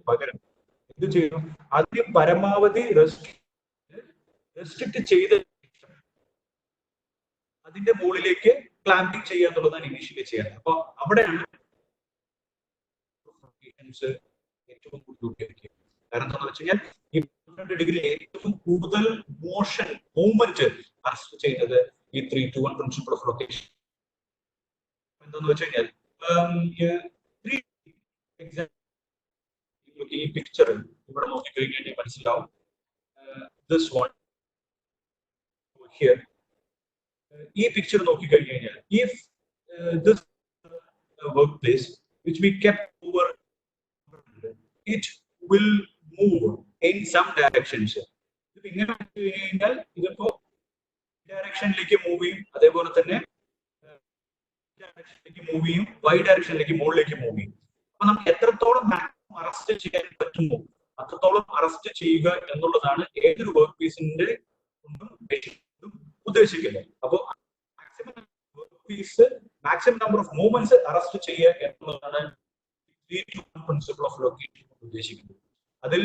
പകരം എന്ത് ചെയ്യണം? അതിന് പരമാവധി റെസ്ട്രിക്ട് ചെയ്ത് അതിന്റെ മുകളിലേക്ക് ക്ലാമ്പിംഗ് ചെയ്യുക എന്നുള്ളതാണ് ഇനീഷ്യലി ചെയ്യുന്നത്. അപ്പൊ അവിടെയാണ് ഏറ്റവും കൂടുതൽ ഉപയോഗിക്കുക. കാരണം എന്താണെന്ന് വെച്ച് കഴിഞ്ഞാൽ ഈ 12 ഡിഗ്രി ഏറ്റവും കൂടുതൽ മോഷൻ മൂവ്മെന്റ് അറസ്റ്റ് ചെയ്യുന്നത് ഈ 3-to-1 പ്രിൻസിപ്പിൾ ഓഫ് ലൊക്കേഷൻ. എന്താന്ന് വെച്ച് കഴിഞ്ഞാൽ ഈ പിക്ചർ ഇവിടെ നോക്കിക്കഴിഞ്ഞാൽ മനസ്സിലാവും. ദിസ് വൺ ഹിയർ, ഈ പിക്ചർ നോക്കിക്കഴിഞ്ഞാൽ if this work place which we kept over, it will move in some directions. ഇത് ഇങ്ങനെ കഴിഞ്ഞാൽ ഇതിപ്പോ ഡയറക്ഷനിലേക്ക് മൂവ് ചെയ്യും, അതേപോലെ തന്നെ ഡയറക്ഷനിലേക്ക് മൂവ് ചെയ്യും, വൈ ഡയറക്ഷനിലേക്ക് മുകളിലേക്ക് മൂവ് ചെയ്യും. അപ്പൊ നമുക്ക് എത്രത്തോളം മാക്സിമം അറസ്റ്റ് ചെയ്യാൻ പറ്റുമോ അത്രത്തോളം അറസ്റ്റ് ചെയ്യുക എന്നുള്ളതാണ് ഏതൊരു വർക്ക് പീസിന്റെ ഉദ്ദേശിക്കുന്നത്. അപ്പോൾ maximum work piece maximum number of movements arrest ചെയ്യുക എന്നുള്ളതാണ് പ്രിൻസിപ്പിൾ ഓഫ് ലൊക്കേഷൻ ഉദ്ദേശിക്കുന്നത്. അതിൽ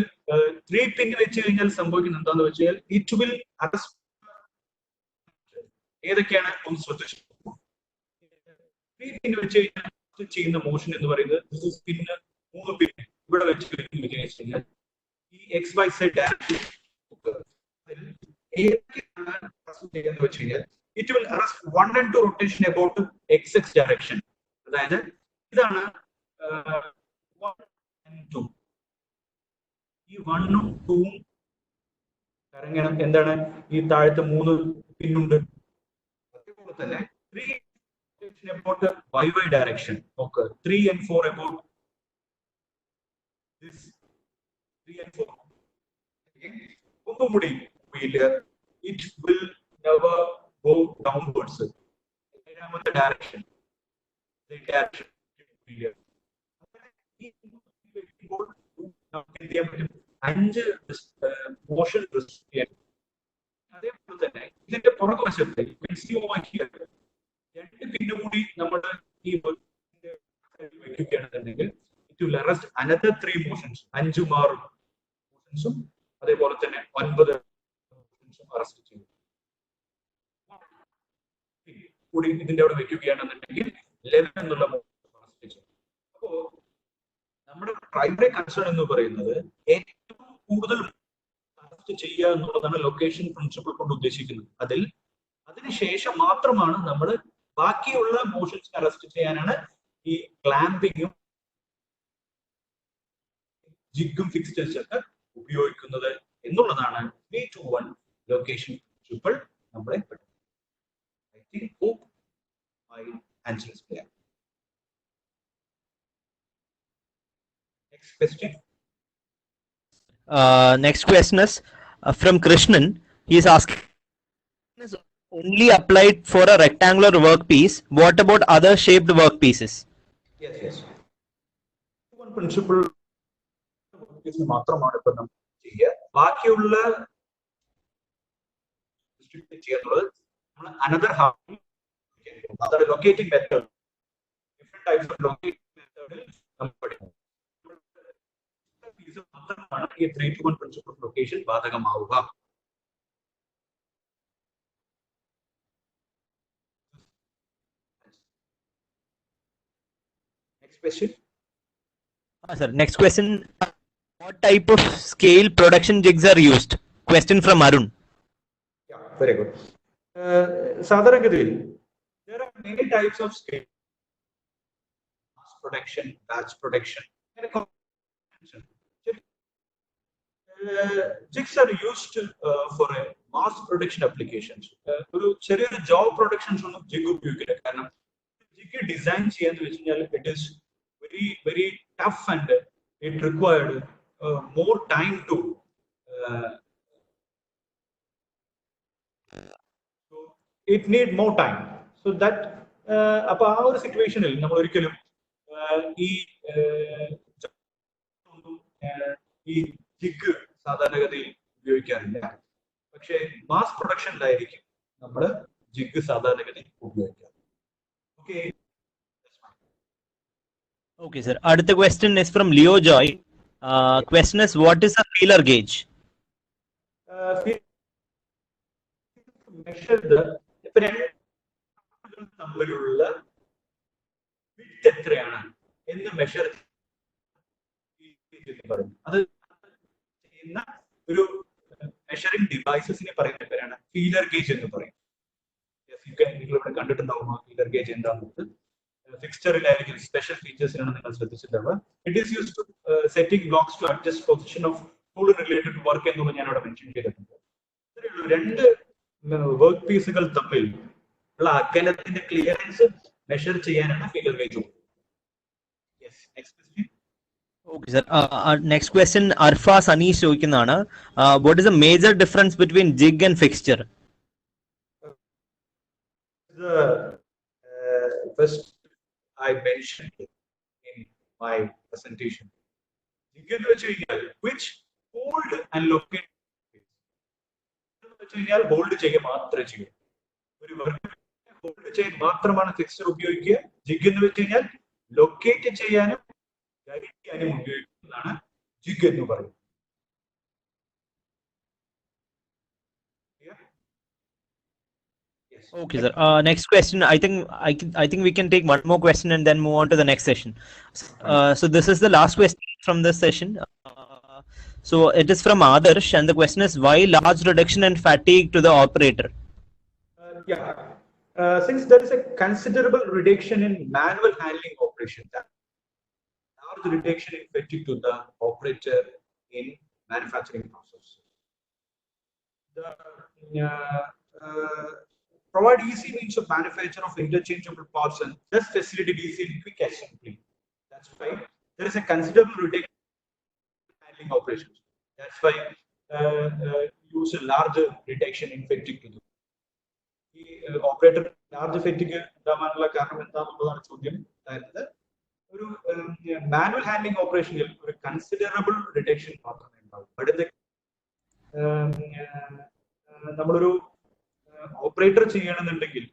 3 പിൻ വെച്ച് കഴിഞ്ഞാൽ സംഭവിക്കുന്നത് എന്താന്ന് വെച്ചാൽ ഇറ്റ് വിൽ അറസ്റ്റ്. ഏതൊക്കെയാണ് ഒന്ന് ശ്രദ്ധിച്ചു. 3 പിൻ വെച്ച് കഴിഞ്ഞാൽ ചെയ്യുന്ന മോഷൻ എന്ന് പറയുന്നത് 3 പിൻ ഇവിടെ വെച്ച് കഴിഞ്ഞാൽ ഈ എക്സ് വൈ സെഡ് ഡയറക്ഷൻ വെച്ച് കഴിഞ്ഞാൽ it will arrest 1 and 2 rotation about XX direction. അതായത് ഇതാണ് 1 and 2. ഈ 1-ഉം 2-ഉം കറങ്ങണം. എന്താണ് ഈ താഴത്തെ 3 പിന്നുണ്ട്. അതേപോലെ തന്നെ 3 about YY direction. Okay. 3 and 4 about this 3 and 4. Okay. it will never go downwards. The direction. The direction. അഞ്ച് മോഷൻ അതേപോലെ തന്നെ ഇതിന്റെ പുറകുവശത്ത് രണ്ട് പിന്നു കൂടി നമ്മൾ ഈ വെക്കുകയാണെന്നുണ്ടെങ്കിൽ it will arrest another 3 motions, 5 മോഷൻസും അതേപോലെ തന്നെ 9 മോഷൻസും അറസ്റ്റ് ചെയ്യും കൂടി ഇതിന്റെ അവിടെ വെക്കുകയാണെന്നുണ്ടെങ്കിൽ 11 എന്നുള്ള അറസ്റ്റ് ചെയ്യും. അപ്പോ നമ്മുടെ പ്രൈമറി കൺസേൺ എന്ന് പറയുന്നത് ഏറ്റവും കൂടുതൽ അറസ്റ്റ് ചെയ്യുക എന്നുള്ളതാണ് ലൊക്കേഷൻ പ്രിൻസിപ്പിൾ കൊണ്ട് ഉദ്ദേശിക്കുന്നത്. അതിനുശേഷം മാത്രമാണ് നമ്മൾ ബാക്കിയുള്ള മോഷൻസ് അറസ്റ്റ് ചെയ്യാനാണ് ഈ ക്ലാമ്പിങ്ങും ജിഗും ഫിക്സ്റ്റേഴ്സ് ഒക്കെ ഉപയോഗിക്കുന്നത് എന്നുള്ളതാണ് ME220 ലൊക്കേഷൻ പ്രിൻസിപ്പിൾ നമ്മളെ പഠിപ്പിക്കുന്നത്. I think hope my answer is clear. Next question. Next question is from Krishnan. He is asking, is only applied for a rectangular workpiece. What about other shaped workpieces? Yes. One principle is മാത്രമാണ് ഇപ്പോൾ നമ്മൾ ചെയ്യുക. ബാക്കിയുള്ള another half other locating method, different types of locating method നമ്മൾ പഠിക്കും. ഈ 3-to-1 principle of location ബാധകമാവുക. Next question. Sir, next question. What type of scale production jigs are used? Question from Arun. Yeah, very good. സാധാരണഗതിയിൽ there are many types of scale. Mass production, batch production. Jigs are used for a mass production applications. ഒരു ചെറിയൊരു job productions ഒന്നും jig ഉപയോഗിക്കില്ല. കാരണം jig design ചെയ്യാന്ന് വെച്ച് കഴിഞ്ഞാൽ it is very tough and it required more time to so it need more time, so that അപ്പൊ ആ ഒരു സിറ്റുവേഷനിൽ നമ്മൾ ഒരിക്കലും ഈ ജിഗ് സാധാരണഗതിയിൽ ഉപയോഗിക്കാറില്ല. പക്ഷേ മാസ് പ്രൊഡക്ഷനിലായിരിക്കും നമ്മൾ ജിഗ് സാധാരണഗതിയിൽ ഉപയോഗിക്കാം. Okay. Okay, sir. The question is from Leo Joy. Question is, what is a feeler gauge? Measure the തമ്മിലുള്ള വിഡ്ത് എത്രയാണ് എന്ന് മെഷർ പറയും. അത് ചെയ്യുന്ന ഒരു മെഷറിംഗ് ഡിവൈസസിനെ പറയുന്ന പേരാണ് ഫീലർ ഗേജ് എന്ന് പറയും. നിങ്ങൾ ഇവിടെ കണ്ടിട്ടുണ്ടാവും ആ ഫീലർ ഗേജ് എന്താണെന്നത്. ഫിക്സ്ചറിലായിരിക്കും സ്പെഷ്യൽ ഫീച്ചേഴ്സിനാണ് നിങ്ങൾ ശ്രദ്ധിച്ചിട്ടുണ്ടാവുക. It is used to setting blocks to adjust position of tool related work എന്നുള്ളത് ഞാൻ അവിടെ മെൻഷൻ ചെയ്തിട്ടുണ്ട്. രണ്ട് വർക്ക് പീസുകൾ തമ്മിൽ ഉള്ള അകലത്തിന്റെ ക്ലിയറൻസ് മെഷർ ചെയ്യാനാണ് feeler gauge. Yes, next question. Okay, sir. Next question, Arfa Anish ചോദിക്കുന്നതാണ്. What is the major difference between jig and fixture? The first I mentioned in my presentation. Jig എന്ന് വെച്ച് കഴിഞ്ഞാൽ which hold and locate. Hold ചെയ്യുക മാത്രമേ ചെയ്യൂ. ഒരു hold ചെയ്യാൻ മാത്രമാണ് ഫിക്സർ ഉപയോഗിക്കുക. ജിഗ് എന്ന് വെച്ച് കഴിഞ്ഞാൽ ലൊക്കേറ്റ് ചെയ്യാനും ഗൈഡ് ചെയ്യാനും ഉപയോഗിക്കുന്നതാണ് ജിഗ് എന്ന് പറയുന്നത്. Okay, sir. Next question. I think we can take one more question and then move on to the next session. So this is the last question from this session. So it is from Adarsh, and the question is, why large reduction in fatigue to the operator? Since there is a considerable reduction in manual handling operation, large reduction in fatigue to the operator in manufacturing process. Provide easy means of manufacture of interchangeable parts and just facilitate easy and quick assembly. That's why there is a considerable reduction in handling operations. That's why use a large reduction in fatigue to do. Operator large fatigue ഉണ്ടാവാനുള്ള കാരണം എന്താണെന്നുള്ളതാണ് ചോദ്യം. അതായത് ഒരു manual handling ഓപ്പറേഷനിൽ ഒരു considerable reduction മാത്രമേ ഉണ്ടാവൂ. നമ്മളൊരു operator ചെയ്യണമെന്നുണ്ടെങ്കിൽ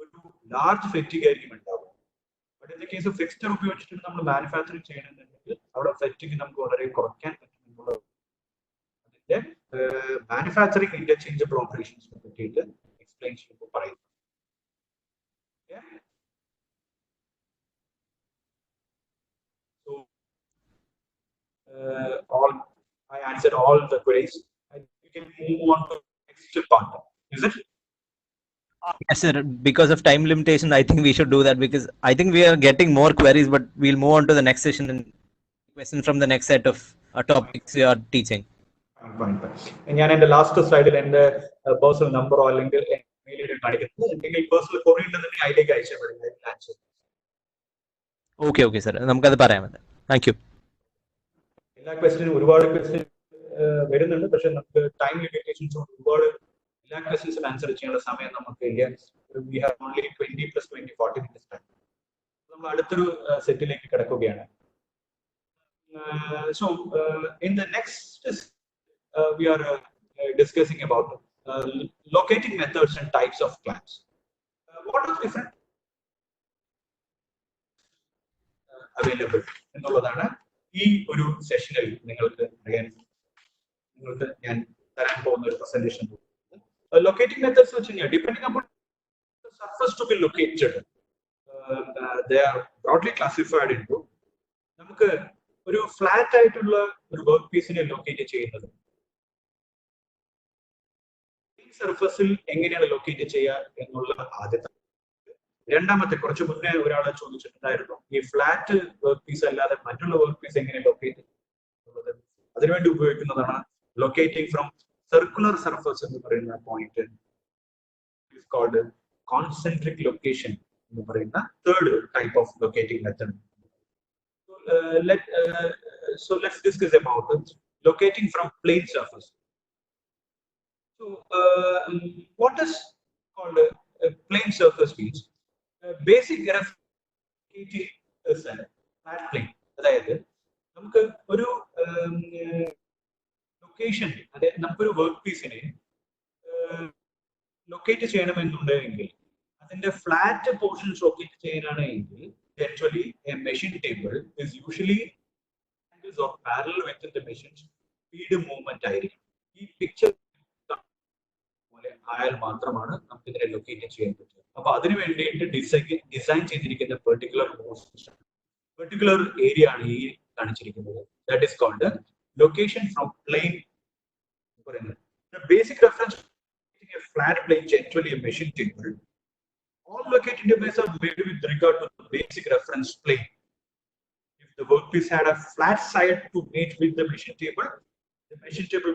ഒരു ലാർജ് ഫെറ്റിക് ആയിരിക്കും ഉണ്ടാവും. But in the case of fixture ഉപയോഗിച്ചിട്ട് നമ്മൾ മാനുഫാക്ചറിങ് ചെയ്യണമെന്നുണ്ടെങ്കിൽ അവിടെ ഫെറ്റിക് നമുക്ക് വളരെ കുറയ്ക്കാൻ പറ്റും എന്നുള്ളത് അതിന്റെ മാനുഫാക്ചറിങ് ഇന്റർചേഞ്ചബിൾ ഓപ്പറേഷൻസിനെ പറ്റിയിട്ട് എക്സ്പ്ലെയിൻ ചെയ്യുമ്പോൾ പറയുന്നു. So all I answered all the queries. You can move on to the next part. Is it? Yes, sir. Because of time limitation, I think we should do that because I think we are getting more queries, but we'll move on to the next session and questions from the next set of topics you are teaching. Fine. ഞാൻ എന്റെ last സ്ലൈഡിൽ എന്റെ personal നമ്പറോ അല്ലെങ്കിൽ മെയിലിൽ കാണിക്കുന്നത് എന്തെങ്കിലും personal query ഉണ്ടെന്നുണ്ടെങ്കിൽ അതിലേക്ക് അയച്ചാൽ മതി. Okay, sir. നമുക്കത് പറയാം. Thank you. എല്ലാ ക്വസ്റ്റ്യനും ഒരുപാട് ക്വസ്റ്റ്യൻ വരുന്നുണ്ട്, പക്ഷെ നമുക്ക് ടൈം ലിമിറ്റേഷൻസ് കൊണ്ട് ഒരുപാട് എല്ലാ ക്വസ്റ്റ്യൻസിനും ആൻസർ ചെയ്യാനുള്ള സമയം നമുക്ക് ഇല്ല. We have only 20 + 20 40 minutes time. നമ്മൾ അടുത്തൊരു സെറ്റിലേക്ക് കിടക്കുകയാണ്. So in the next we are discussing about locating methods and types of clamps. What are different available എന്നുള്ളതാണ് ഈ ഒരു സെഷനിൽ നിങ്ങൾക്ക് ഞാൻ തരാൻ പോകുന്ന ഒരു പ്രസന്റേഷൻ. Locating methods വെച്ച് കഴിഞ്ഞാൽ depending upon the surface to be located, they are broadly classified into നമുക്ക് ഒരു ഫ്ലാറ്റ് ആയിട്ടുള്ള ഒരു വർക്ക് പീസിനെ ലൊക്കേറ്റ് ചെയ്യുന്നത് സർഫസിൽ എങ്ങനെയാണ് ലൊക്കേറ്റ് ചെയ്യുക എന്നുള്ള ആദ്യത്തെ. രണ്ടാമത്തെ കുറച്ച് മുന്നേ ഒരാളെ ചോദിച്ചിട്ടുണ്ടായിരുന്നു ഈ ഫ്ലാറ്റ് വർക്ക് പീസ് അല്ലാതെ മറ്റുള്ള വർക്ക് പീസ് എങ്ങനെ ലൊക്കേറ്റ് എന്നുള്ളത്. അതിനുവേണ്ടി ഉപയോഗിക്കുന്നതാണ് ലൊക്കേറ്റിംഗ് ഫ്രം സർക്കുലർ സർഫസ് എന്ന് പറയുന്ന point. Is called concentric location എന്ന് പറയുന്ന third type of locating method. So let's discuss about it. Locating from plane surface. So what is called a plane surface means basic locating is a flat plane. അതായത് നമുക്ക് ഒരു location, അതായത് നമുക്കൊരു work പീസിനെ locate ചെയ്യണമെന്നുണ്ടെങ്കിൽ അതിന്റെ flat portions locate ചെയ്യാനാണെങ്കിൽ actually a machine table is usually or parallel within the machine's speed movement ആയിരിക്കും. ഈ പിക്ചർ പോലെ ആയാൽ മാത്രമാണ് നമുക്ക് ഇതിനെ ലൊക്കേറ്റ് ചെയ്യാൻ പറ്റുക. അപ്പൊ അതിനു വേണ്ടിയിട്ട് ഡിസൈൻ ചെയ്തിരിക്കുന്ന പെർട്ടിക്കുലർ ഏരിയ ആണ് ഈ കാണിച്ചിരിക്കുന്നത്. That is called location from plane പറയുന്നത്. Basic reference flat plane generally a machine table. All locating devices are made with regard to the basic reference plane. If the workpiece had a flat side to meet with the machine table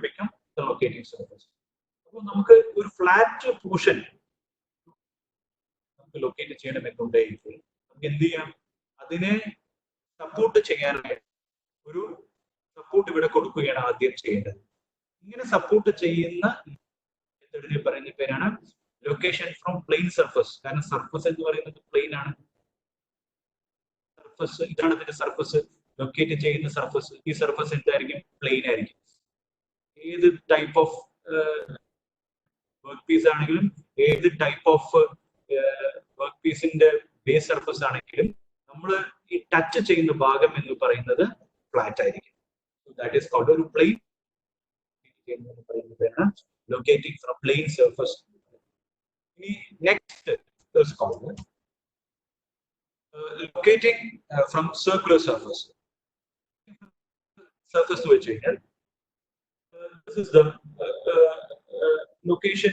become the locating surface. So, നമുക്ക് ഒരു flat portion നമുക്ക് locate ചെയ്യണമെന്നുണ്ടെങ്കിൽ നമുക്ക് എന്ത് ചെയ്യാം? അതിനെ support ചെയ്യാനായിട്ട് ഒരു സപ്പോർട്ട് ഇവിടെ കൊടുക്കുകയാണ് ആദ്യം ചെയ്യേണ്ടത്. ഇങ്ങനെ സപ്പോർട്ട് ചെയ്യുന്ന മെത്തേഡിനെ പറയുന്ന പേരാണ് ലൊക്കേഷൻ ഫ്രം പ്ലെയിൻ സർഫസ്. കാരണം സർഫസ് എന്ന് പറയുന്നത് പ്ലെയിൻ ആണ്. സർഫസ് ഇതാണ് ഇതിന്റെ സർഫസ്, ലൊക്കേറ്റ് ചെയ്യുന്ന സർഫസ്. ഈ സർഫസ് എന്തായിരിക്കും? പ്ലെയിൻ ആയിരിക്കും. ഏത് ടൈപ്പ് ഓഫ് വർക്ക് പീസ് ആണെങ്കിലും, ഏത് ടൈപ്പ് ഓഫ് വർക്ക് പീസിന്റെ ബേസ് സർഫസ് ആണെങ്കിലും നമ്മൾ ഈ ടച്ച് ചെയ്യുന്ന ഭാഗം എന്ന് പറയുന്നത് ഫ്ലാറ്റ് ആയിരിക്കും. ദാറ്റ് ഈസ് കോൾഡ് ഒരു പ്ലെയിൻ എന്ന് പറയുന്ന പേരാണ് locating from plain surface. Next is called locating from circular surface. Surface to which this is the location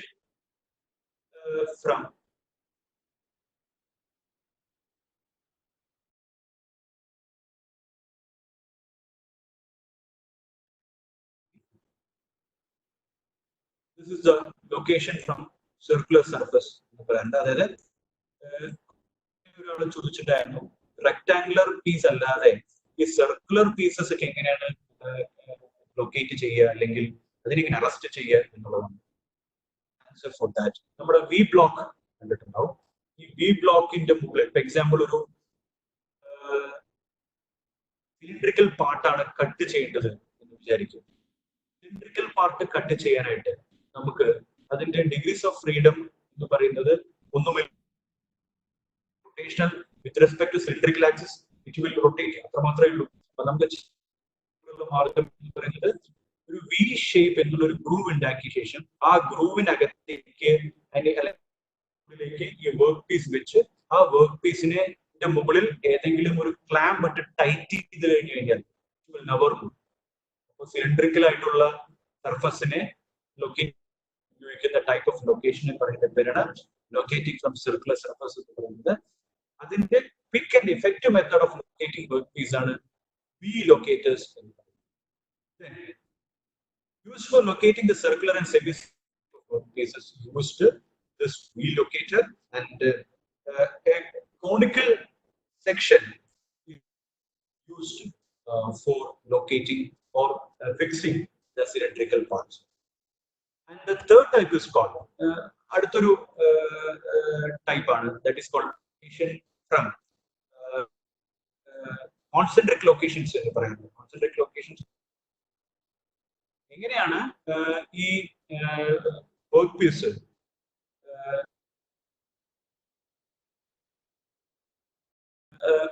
from circular surface. അതായത് ചോദിച്ചിട്ടായിരുന്നു റെക്ടാങ്കുലർ പീസ് അല്ലാതെ ഈ സർക്കുലർ പീസസ് ഒക്കെ എങ്ങനെയാണ് ലൊക്കേറ്റ് ചെയ്യുക, അല്ലെങ്കിൽ അതിനെ അറസ്റ്റ് ചെയ്യുക എന്നുള്ളതാണ്. ആൻസർ ഫോർ ദാറ്റ് നമ്മുടെ വി ബ്ലോക്ക് കണ്ടിട്ടുണ്ടാവും. ഈ വി ബ്ലോക്കിന്റെ മുകളിൽ ഫോർ എക്സാമ്പിൾ ഒരു സിലിണ്ടറിക്കൽ പാർട്ടാണ് കട്ട് ചെയ്യേണ്ടത് എന്ന് വിചാരിക്കും. സിലിണ്ടറിക്കൽ പാർട്ട് കട്ട് ചെയ്യാനായിട്ട് നമുക്ക് അതിന്റെ ഡിഗ്രീസ് ഓഫ് ഫ്രീഡം എന്ന് പറയുന്നത് ഒന്നുമില്ല. Rotational with respect to cylindrical axis it will rotate, അത്രമാത്രമേ ഉള്ളൂ. അപ്പൊ നമുക്ക് മാർഗം എന്ന് പറയുന്നത് ഒരു വി ഷേപ്പ് എന്നുള്ള ഒരു ഗ്രൂവ് ഉണ്ടാക്കിയ ശേഷം ആ ഗ്രൂവിനകത്തേക്ക് ഈ വർക്ക് പീസ് വെച്ച് ആ വർക്ക് പീസിനെ മുകളിൽ ഏതെങ്കിലും ഒരു ക്ലാമ്പ് ഇട്ട് ടൈറ്റ് ചെയ്ത് കഴിഞ്ഞു കഴിഞ്ഞാൽ അപ്പോൾ സിലിണ്ടറിക്കൽ ആയിട്ടുള്ള സർഫസിനെ ലൊക്കേറ്റ് ഉപയോഗിക്കുന്ന ടൈപ്പ് ഓഫ് ലൊക്കേഷൻ പറയുന്ന പേരാണ് ലൊക്കേറ്റിംഗ് ഫ്രം സർക്കുലർ സർഫസ് എന്ന് പറയുന്നത്. അതിന്റെ quick and effective method of locating work piece ആണ് വി ലൊക്കേറ്റേഴ്സ് എന്ന് പറയുന്നത്. Used for locating the circular and semicircular workpieces used this wheel locator, and a conical section is used for locating or fixing the cylindrical parts. And the third type is called aduthoru type aanu, that is called location from concentric locations ennu parayunnu. Concentric locations എങ്ങനെയാണ് ഈ work piece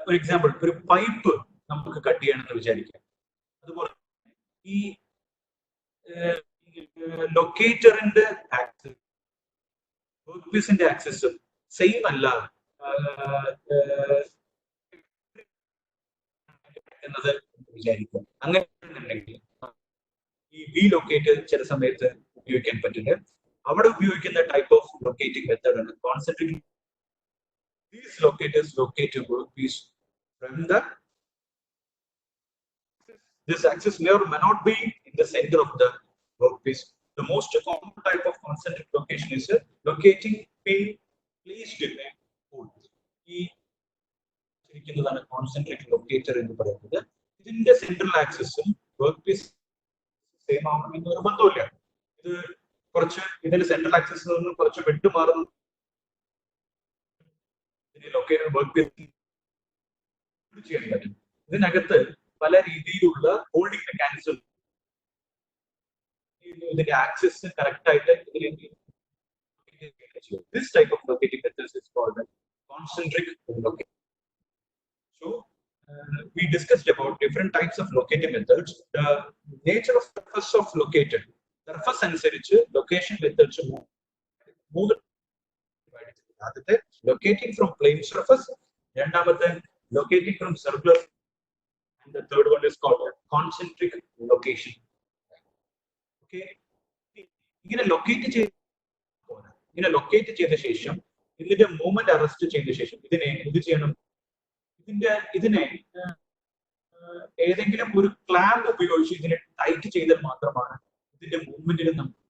for example ഒരു pipe നമുക്ക് cut ചെയ്യണമെന്ന് വിചാരിക്കാം. അതുപോലെ ഈ ലൊക്കേറ്ററിന്റെ axis work പീസിന്റെ ആക്സിസും സെയിം അല്ല എന്നത് വിചാരിക്കാം. അങ്ങനെ ഈ വി ലൊക്കേറ്റ് ചില സമയത്ത് ഉപയോഗിക്കാൻ പറ്റില്ല. അവിടെ ഉപയോഗിക്കുന്ന ടൈപ്പ് ഓഫ് ലൊക്കേറ്റിംഗ് മെത്തേഡ് ആണ് concentric. These locators locate a workpiece from this axis may or may not be in the center of the workpiece. The most common type of concentric location is a locating pin placed in a hole. ഈ concentric locator എന്ന് പറയുന്നത് ഇതിന്റെ central ആക്സിസും workpiece same ആവണമെന്ന് നിർബന്ധമില്ല. ഇത് കുറച്ച് ഇതിന്റെ സെൻട്രൽ ആക്സിസിൽ നിന്ന് കുറച്ച് വിട്ടുമാറുന്നു ലൊക്കേറ്റർ വർക്ക്പീസ് ചെയ്യാൻ പറ്റും. ഇതിനകത്ത് പല രീതിയിലുള്ള ഹോൾഡിംഗ് മെക്കാനിസം ഇതിന്റെ ആക്സിസ് കറക്റ്റ് ആയിട്ട് this type of locating methods is called concentric locating. So we discussed about different types of locating methods. The nature of surface of located surface അനുസരിച്ച് location methods മൂന്ന് ആദ്യത്തെ locating from plane surface, രണ്ടാമത്തെ locating from circular, and the third one is called concentric location. Okay, ഇങ്ങനെ locate ചെയ്ത ശേഷം ഇതിന്റെ movement arrest ചെയ്ത ശേഷം ഇതിനെ എന്ത് ചെയ്യണം? ഇതിനെ ഏതെങ്കിലും ഒരു ക്ലാമ്പ് ഉപയോഗിച്ച് ഇതിനെ ടൈറ്റ് ചെയ്താൽ മാത്രമാണ് ഇതിന്റെ മൂവ്മെന്റിന് നമുക്ക്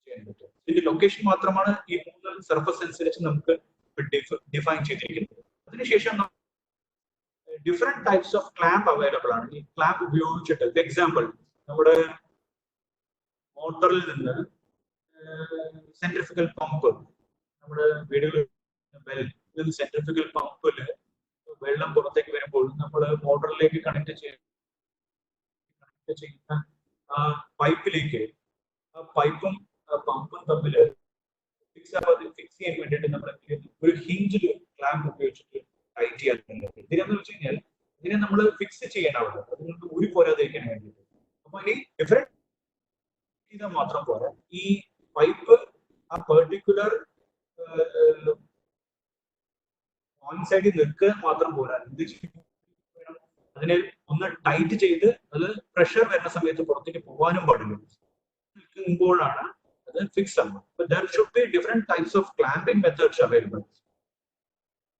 ചെയ്യാൻ പറ്റും. ഇതിന്റെ ലൊക്കേഷൻ മാത്രമാണ് ഈ മൂന്ന് സർഫസ് അനുസരിച്ച് നമുക്ക് ഡിഫൈൻ ചെയ്തിരിക്കുന്നത്. അതിനുശേഷം different types of clamp available ആണ്. ഈ ക്ലാമ്പ് ഉപയോഗിച്ചിട്ട് ഫോർ എക്സാമ്പിൾ നമ്മുടെ മോട്ടറിൽ നിന്ന് സെൻട്രിഫ്യൂഗൽ പമ്പ് നമ്മുടെ വീടുകളിൽ സെൻട്രിഫ്യൂഗൽ പമ്പില് വെള്ളം പുറത്തേക്ക് വരുമ്പോൾ നമ്മൾ മോട്ടറിലേക്ക് കണക്ട് ചെയ്യുന്ന ആ പൈപ്പിലേക്ക് ആ പൈപ്പും പമ്പും തമ്മിൽ ഫിക്സ് ചെയ്യാൻ വേണ്ടിയിട്ട് നമ്മൾ ഒരു ഹിഞ്ചിൽ ക്ലാമ്പ് ഉപയോഗിച്ചിട്ട് ടൈറ്റ് ചെയ്യാൻ പറ്റും. ഇതിനെന്ന് വെച്ച് കഴിഞ്ഞാൽ ഇതിനെ നമ്മൾ ഫിക്സ് ചെയ്യണമല്ലോ, അതുകൊണ്ട് ഊരി പോരാതിരിക്കാൻ വേണ്ടിയിട്ട്. അപ്പൊ ഇനി ഡിഫറെന്റ് ചെയ്താൽ മാത്രം പോരാ, ഈ പൈപ്പ് ആ പെർട്ടിക്കുലർ ഓൺ സൈഡിൽ നിൽക്കുക മാത്രം പോരാ, എന്ത് ചെയ്യണം? അതിനെ ഒന്ന് ടൈറ്റ് ചെയ്ത് അത് പ്രഷർ വരുന്ന സമയത്ത് പുറത്തേക്ക് പോകാനും പാടില്ല. നിൽക്കുമ്പോഴാണ് അത് ഫിക്സ് ആവുന്നത്. But there should be different types of clamping methods available.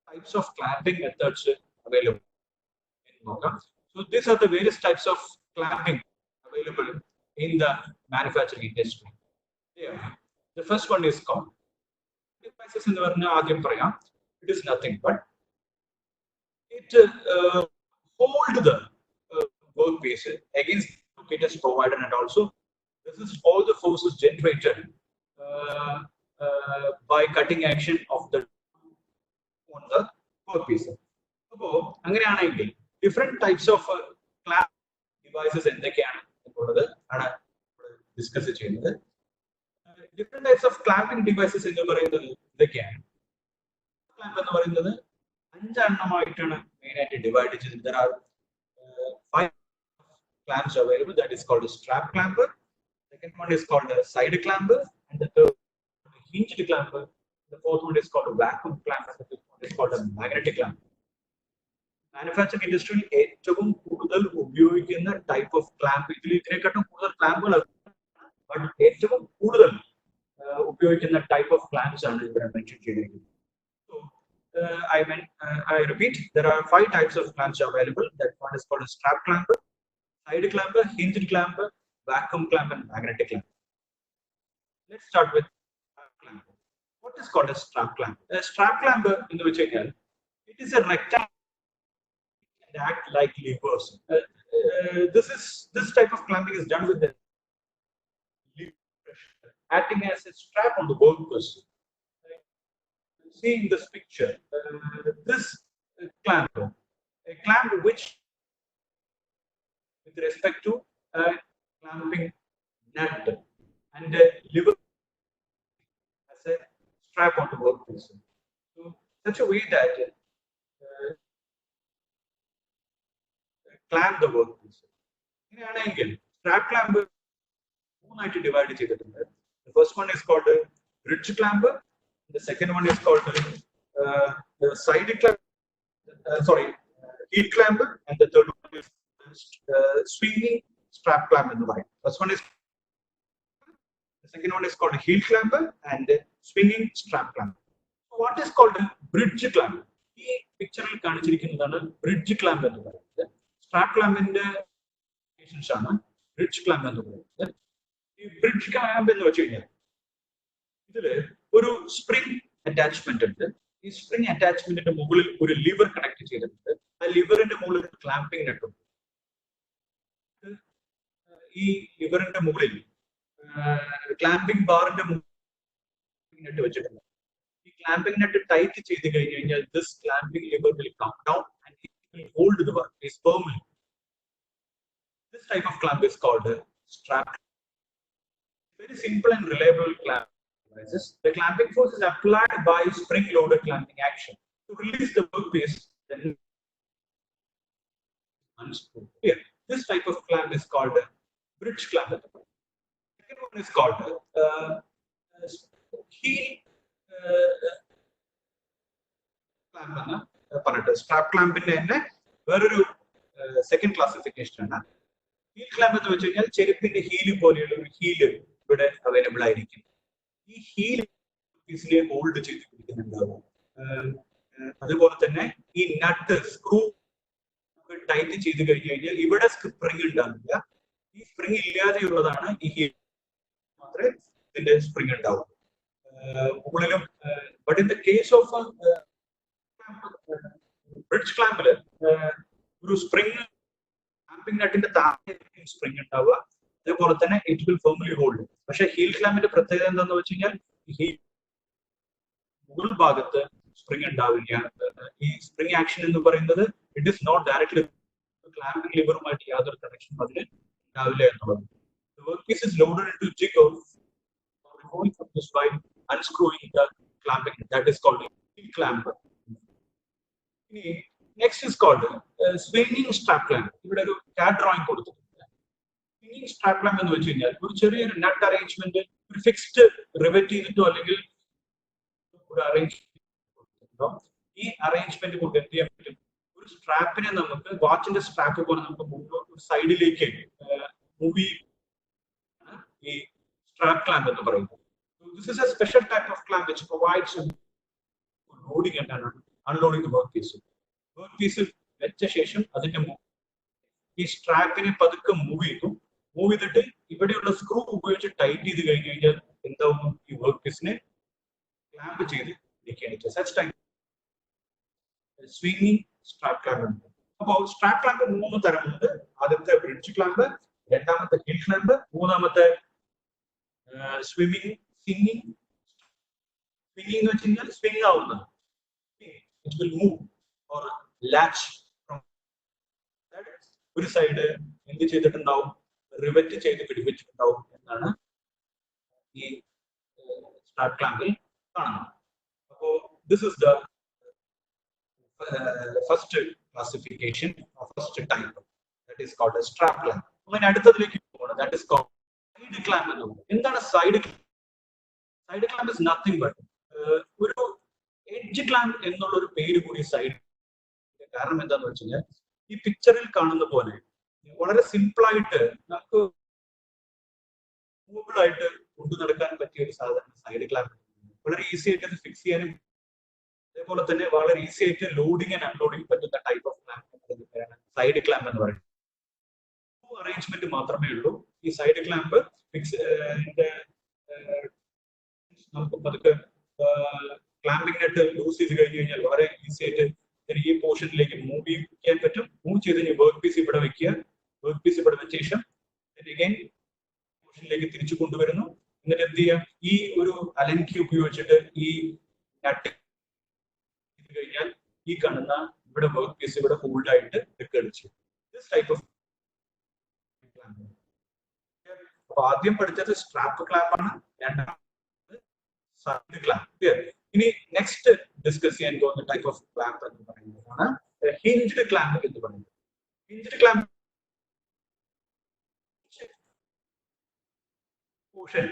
Types of clamping methods available. So these are the various types of clamping available in the manufacturing industry. Yeah. The first one is called devices in the ആദ്യം പറയാം. It is nothing but it hold the workpiece against locators provided and also This is all the forces generated by cutting action of the on the workpiece. So, അങ്ങനെയാണെങ്കിൽ different types of clamp devices എന്തൊക്കെയാണ് എന്നുള്ളത് ആണ് discuss ചെയ്യുന്നത്. Different types of clamping devices എന്ന് പറയുന്നത് ഇതൊക്കെയാണ്. Clamp എന്ന് പറയുന്നത് 5 എണ്ണമായിട്ടാണ് മെയിൻ ആയിട്ട് ഡിവൈഡ് ചെയ്തത്. There are 5 clamps available. That is called a strap clamper. Second one is called a side clamper, and the third one is hinged clamper. The fourth one is called a vacuum clamper. The fifth one is called a magnetic clamper. Manufacturing industry ഏറ്റവും കൂടുതൽ ഉപയോഗിക്കുന്ന type of clamp ഇതിനെക്കാട്ടും കൂടുതൽ ക്ലാമ്പുകൾ but ഏറ്റവും കൂടുതൽ ഉപയോഗിക്കുന്ന type of ക്ലാംപ്സ് ആണ് ഇവിടെ mention ചെയ്തിരിക്കുന്നത്. So I repeat, there are 5 types of clamps available. That one is called a strap clamper, side clamper, hinged clamper, vacuum clamp, and magnetic clamp. Let's start with strap clamper. What is called a strap clamper? A strap clamper in the which it is a rectangle and act like levers. This type of clamping is done with the acting as a strap on the workpiece. See in this picture, this clamp, a clamp which, with respect to a clamping nut and a lever as a strap on the workpiece. So, such a way that clamp the workpiece. Strap clamp is divided. The first one is called a bridge clamper. The second one is called the side clamp. Heel clamper, and the third one is swinging strap clamp in the right. First one is the second one is called a heel clamper and swinging strap clamp. So what is called a bridge clamp? This picture il kaanichirikkunnathaanu bridge clamp ennu parayunnathu. Strap clamp inde applications aanu bridge clamp ennu parayunnathu. Ee bridge clamp ennu vechiyal ഇതില് ഒരു spring attachment ഉണ്ട്. ഈ spring അറ്റാച്ച്മെന്റിന്റെ മുകളിൽ ഒരു liver connect ചെയ്തിട്ടുണ്ട്. ആ ലിവറിന്റെ മുകളിൽ ഒരു ക്ലാമ്പിംഗ് നെറ്റ് ഉണ്ട്. ഈ ലിവറിന്റെ മുകളിൽ ക്ലാമ്പിംഗ് ബാറിന്റെ നെറ്റ് വെച്ചിട്ടുണ്ട്. ഈ ക്ലാമ്പിംഗ് നെറ്റ് ടൈറ്റ് ചെയ്ത് കഴിഞ്ഞു കഴിഞ്ഞാൽ this clamping lever will come down and it will hold the work piece firmly. This type of clamp is called a strap. Very simple and reliable clamp. The clamping force is applied by spring-loaded clamping action to release the workpiece. Then unscrew. Here, this type of clamp is called a bridge clamp. The second one is called heel clamp. Strap clamp in വേറൊരു second classification ആണ്. Heal clamp എന്ന് വെച്ച് കഴിഞ്ഞാൽ ചെരുപ്പിന്റെ heal പോലെയുള്ള ഒരു heal ഇവിടെ available ആയിരിക്കും. ഈ ഹീൽ പീസിനെ ഹോൾഡ് ചെയ്ത് പിടിക്കുന്നുണ്ടാവും. അതുപോലെ തന്നെ ഈ നട്ട് സ്ക്രൂ ടൈറ്റ് ചെയ്ത് കഴിഞ്ഞു കഴിഞ്ഞാൽ ഇവിടെ സ്പ്രിംഗ് ഉണ്ടാവില്ല. ഈ സ്പ്രിംഗ് ഇല്ലാതെയുള്ളതാണ് ഈ ഹീൽ മാത്രമേ ഇതിന്റെ സ്പ്രിംഗ് ഉണ്ടാവും മുകളിലും. But in the case of bridge ക്ലാമ്പില് ഒരു സ്പ്രിംഗ് ക്ലാമ്പിംഗ് നട്ടിന്റെ താഴെ സ്പ്രിംഗ് ഉണ്ടാവുക. അതേപോലെ തന്നെ ഇറ്റ് വിൽ ഫേർംലി ഹോൾഡ്. പക്ഷെ ഹീൽ ക്ലാമ്പിന്റെ പ്രത്യേകത എന്താണെന്ന് വെച്ച് കഴിഞ്ഞാൽ ഹീൽ മുകൾ ഭാഗത്ത് സ്പ്രിംഗ് ഉണ്ടാവില്ല. ഈ സ്പ്രിംഗ് ആക്ഷൻ എന്ന് പറയുന്നത് it is not directly clamping ലിവറുമായിട്ട് യാതൊരു കണക്ഷനും അതിന് ഉണ്ടാവില്ല എന്നുള്ളത്. The workpiece is loaded into jig of removing from this by unscrewing the clamping. That is called heel clamper. Next is called swinging strap clamp. ഇവിടെ ഒരു CAD drawing കൊടുത്തിട്ടുണ്ട്. Swinging strap clamp എന്ന് വെച്ച് കഴിഞ്ഞാൽ ഒരു ചെറിയൊരു നട്ട് അറേഞ്ച്മെന്റ് ഒരു fixed rivet ചെയ്തിട്ടോ അല്ലെങ്കിൽ ഒരു അറേഞ്ച്മെന്റ്, ഈ അറേഞ്ച്മെന്റ് കൊണ്ട് എന്ത് ചെയ്യാൻ പറ്റും, ഒരു സ്ട്രാപ്പിനെ നമുക്ക് വാച്ചിന്റെ സ്ട്രാപ്പ് പോലെ നമുക്ക് ഒരു സൈഡിലേക്ക് മൂവ് ഈ സ്ട്രാപ്പ് ക്ലാമ്പ് എന്ന് പറയുന്നത്. This is A special type of clamp which provides loading and unloading the workpiece. വർക്ക്പീസിൽ വെച്ച ശേഷം അതിന്റെ ഈ സ്ട്രാപ്പിനെ പതുക്കെ മൂവ് ചെയ്തിട്ട് ഇവിടെയുള്ള സ്ക്രൂ ഉപയോഗിച്ച് ടൈറ്റ് ചെയ്ത് കഴിഞ്ഞു കഴിഞ്ഞാൽ എന്താവും, ഈ വർക്ക്പീസിനെ ക്ലാമ്പ് ചെയ്ത് ഇരിക്കുകയാണ്. Such type swinging strap clamp ഉണ്ട്. അപ്പോൾ സ്ട്രാപ്പ് ക്ലാമ്പ് 3 തരമുണ്ട്. ആദ്യത്തെ ബ്രിഡ്ജ് ക്ലാമ്പ്, രണ്ടാമത്തെ ഹീൽ ക്ലാമ്പ്, മൂന്നാമത്തെ swimming, singing. Swinging എന്ന് വെച്ച് കഴിഞ്ഞാൽ സ്വിംഗ് ആവുന്ന, it will move or latch from ഒരു സൈഡ് എന്ത് ചെയ്തിട്ടുണ്ടാവും, റിവറ്റ് ചെയ്ത് പിടിപ്പിച്ചിട്ടുണ്ടാവും എന്നാണ് ഈ സ്ട്രാപ്പ് ക്ലാമ്പിൽ കാണുന്നത്. അപ്പോൾ this is the first classification of first type, that is called strap clamp. അങ്ങനെ അടുത്തതിലേക്ക് പോകണം, that is called side clamp എന്ന് പറയുന്നത്. എന്താണ് side clamp? Side clamp is nothing but ഒരു എഡ്ജ് ക്ലാമ്പ് എന്നുള്ള ഒരു പേര് കൂടി സൈഡ്. കാരണം എന്താന്ന് വെച്ച് കഴിഞ്ഞാൽ ഈ പിക്ചറിൽ കാണുന്ന പോലെ വളരെ സിമ്പിൾ ആയിട്ട് നമുക്ക് മൂവബിൾ ആയിട്ട് കൊണ്ടു നടക്കാൻ പറ്റിയ ഒരു സാധനം സൈഡ് ക്ലാമ്പ്. വളരെ ഈസി ആയിട്ട് അത് ഫിക്സ് ചെയ്യാനും അതേപോലെ തന്നെ വളരെ ഈസി ആയിട്ട് ലോഡിങ് ആൻഡ് അൺലോഡിങ് പറ്റുന്ന type of clamp side clamp എന്ന് പറയുന്നത്. അറേഞ്ച്മെന്റ് മാത്രമേ ഉള്ളൂ ഈ സൈഡ് ക്ലാമ്പ്. ഫിക്സ് നമുക്ക് പതുക്കെ ക്ലാമ്പിംഗ് നെറ്റ് ലൂസ് ചെയ്ത് കഴിഞ്ഞ് കഴിഞ്ഞാൽ വളരെ ഈസി ആയിട്ട് ഈ പോർഷനിലേക്ക് മൂവ് ചെയ്യാൻ പറ്റും. മൂവ് ചെയ്ത് കഴിഞ്ഞാൽ വർക്ക് പീസ് ഇവിടെ വെക്കുക, വർക്ക് പീസ് ഇവിടെ വെച്ച ശേഷം അഗൈൻ പോർഷനിലേക്ക് തിരിച്ചു കൊണ്ടുവരുന്നു. എന്നിട്ട് എന്ത് ചെയ്യാം, ഈ ഒരു അലൻ കീ ഉപയോഗിച്ചിട്ട് ഈ നട്ട് കഴിഞ്ഞാൽ ഈ കാണുന്ന ഇവിടെ വർക്ക് പീസ് ഇവിടെ ഹോൾഡ് ആയിട്ട് എടുക്കുകയാണ് ചെയ്യും. This type of clamp. അപ്പൊ ആദ്യം പഠിച്ചത് സ്ട്രാപ്പ് ക്ലാമ്പ് ആണ്, രണ്ടാമത് സൈഡ് ക്ലാമ്പ്. ഇനി നെക്സ്റ്റ് ഡിസ്കസ് ചെയ്യാൻ പോകുന്ന ടൈപ്പ് ഓഫ് ക്ലാമ്പ് എന്ന് പറയുന്നതാണ് ഹിഞ്ച്ഡ് ക്ലാമ്പ് എന്ന് പറയുന്നത്. ഹിഞ്ച്ഡ് ക്ലാമ്പ് പോർഷൻ,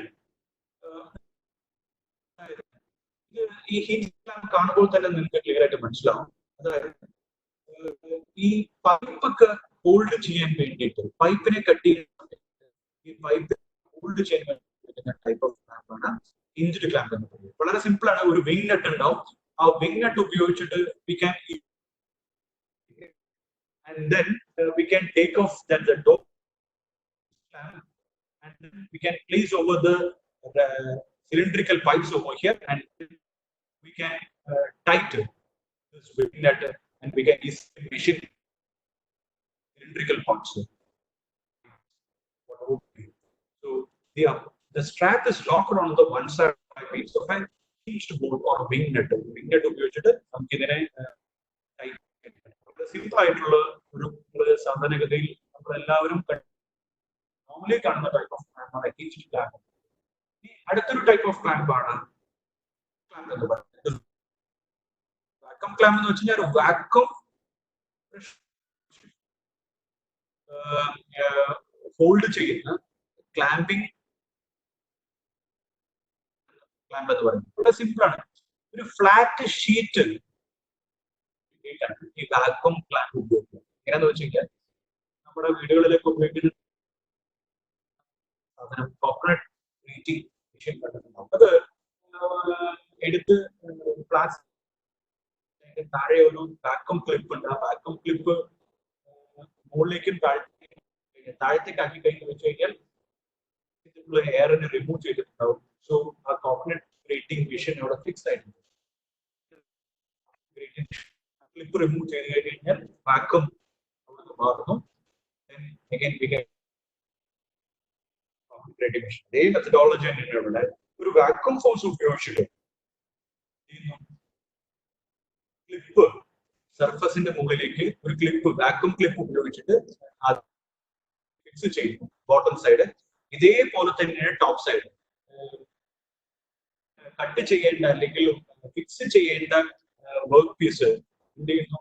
ഈ ഹിഞ്ച് ക്ലാമ്പ് കാണുമ്പോൾ തന്നെ നിങ്ങൾക്ക് ക്ലിയർ ആയിട്ട് മനസ്സിലാവും. അതായത് ഈ പൈപ്പൊക്കെ ഹോൾഡ് ചെയ്യാൻ വേണ്ടിയിട്ട്, പൈപ്പിനെ കട്ട് ചെയ്യാൻ ഈ പൈപ്പ് ഹോൾഡ് ചെയ്യാൻ വേണ്ടി ടൈപ്പ് ഓഫ് ക്ലാമ്പാണ് ഹിഞ്ച്ഡ് ക്ലാമ്പ് എന്ന് പറയുന്നത്. വളരെ സിമ്പിൾ ആണ്. ഒരു വിങ് നട്ട് ഉണ്ടാവും, ആ വിങ് നട്ട് ഉപയോഗിച്ചിട്ട് we can and then we can take off that the door clamp and then we can place over the cylindrical pipes over here and we can tighten this wing nut and we can easily machine cylindrical parts. So the strap is locked on the one side by a piece of a hinged bolt or wing nut. Wing nut ഉപയോഗിച്ചിട്ട് നമുക്ക് ഇതിനെ simple ആയിട്ടുള്ള ഒരു സാധാരണഗതിയിൽ നമ്മളെല്ലാവരും normally കാണുന്ന type of ക്ലാമ്പാണ് hinged clamp. ഈ അടുത്തൊരു ടൈപ്പ് ഓഫ് ക്ലാമ്പാണ് ക്ലാമ്പ് എന്ന് പറയുന്നത്. വാക്വം ക്ലാമ്പ് എന്ന് വെച്ച് കഴിഞ്ഞാൽ ഒരു വാക്വം ഹോൾഡ് ചെയ്യുന്ന ക്ലാമ്പിംഗ് ക്ലാമ്പ് എന്ന് പറയുന്നത്. വളരെ സിമ്പിൾ ആണ്. ഒരു ഫ്ലാറ്റ് ഷീറ്റ് ഈ വാക്വം ക്ലാമ്പ് ഉപയോഗിക്കുന്നത്. എങ്ങനെയാന്ന് വെച്ച് കഴിഞ്ഞാൽ നമ്മുടെ വീടുകളിലൊക്കെ ഉപയോഗിക്കുന്ന സാധനം കോക്കനട്ട് ഗ്രീറ്റിംഗ് മെഷീൻ കണ്ടിട്ടുണ്ടാവും. അത് എടുത്ത് പ്ലാസ്റ്റിക് താഴെ ഒരു വാക്വം ക്ലിപ്പ് ഉണ്ട്. ആ വാക്വം ക്ലിപ്പ് മുകളിലേക്കും താഴത്തേക്ക് ആക്കി കഴിഞ്ഞ് വെച്ച് കഴിഞ്ഞാൽ എയറിനെ റിമൂവ് ചെയ്തിട്ടുണ്ടാവും. സോ ആ കോക്കനട്ട് ഗ്രേറ്റിംഗ് മെഷീൻ അവിടെ ഫിക്സ് ആയിട്ടുണ്ട്. ക്ലിപ്പ് റിമൂവ് ചെയ്ത് കഴിഞ്ഞാൽ വാക്വം അവിടെ മാറുന്നു. അതേ മെത്തഡോളജി തന്നെയാണ് ഇവിടെ. ഒരു വാക്വം ഫോഴ്സ് ഉപയോഗിച്ചിട്ട് ക്ലിപ്പ് സർഫസിന്റെ മുകളിലേക്ക് ഒരു ക്ലിപ്പ് വാക്വം ക്ലിപ്പ് ഉപയോഗിച്ചിട്ട് ഫിക്സ് ചെയ്യുന്നു ബോട്ടം സൈഡ്. ഇതേപോലെ തന്നെയാണ് ടോപ്പ് സൈഡ്. കട്ട് ചെയ്യേണ്ട അല്ലെങ്കിൽ ഫിക്സ് ചെയ്യേണ്ട വർക്ക് പീസ് എന്ത് ചെയ്യുന്നു,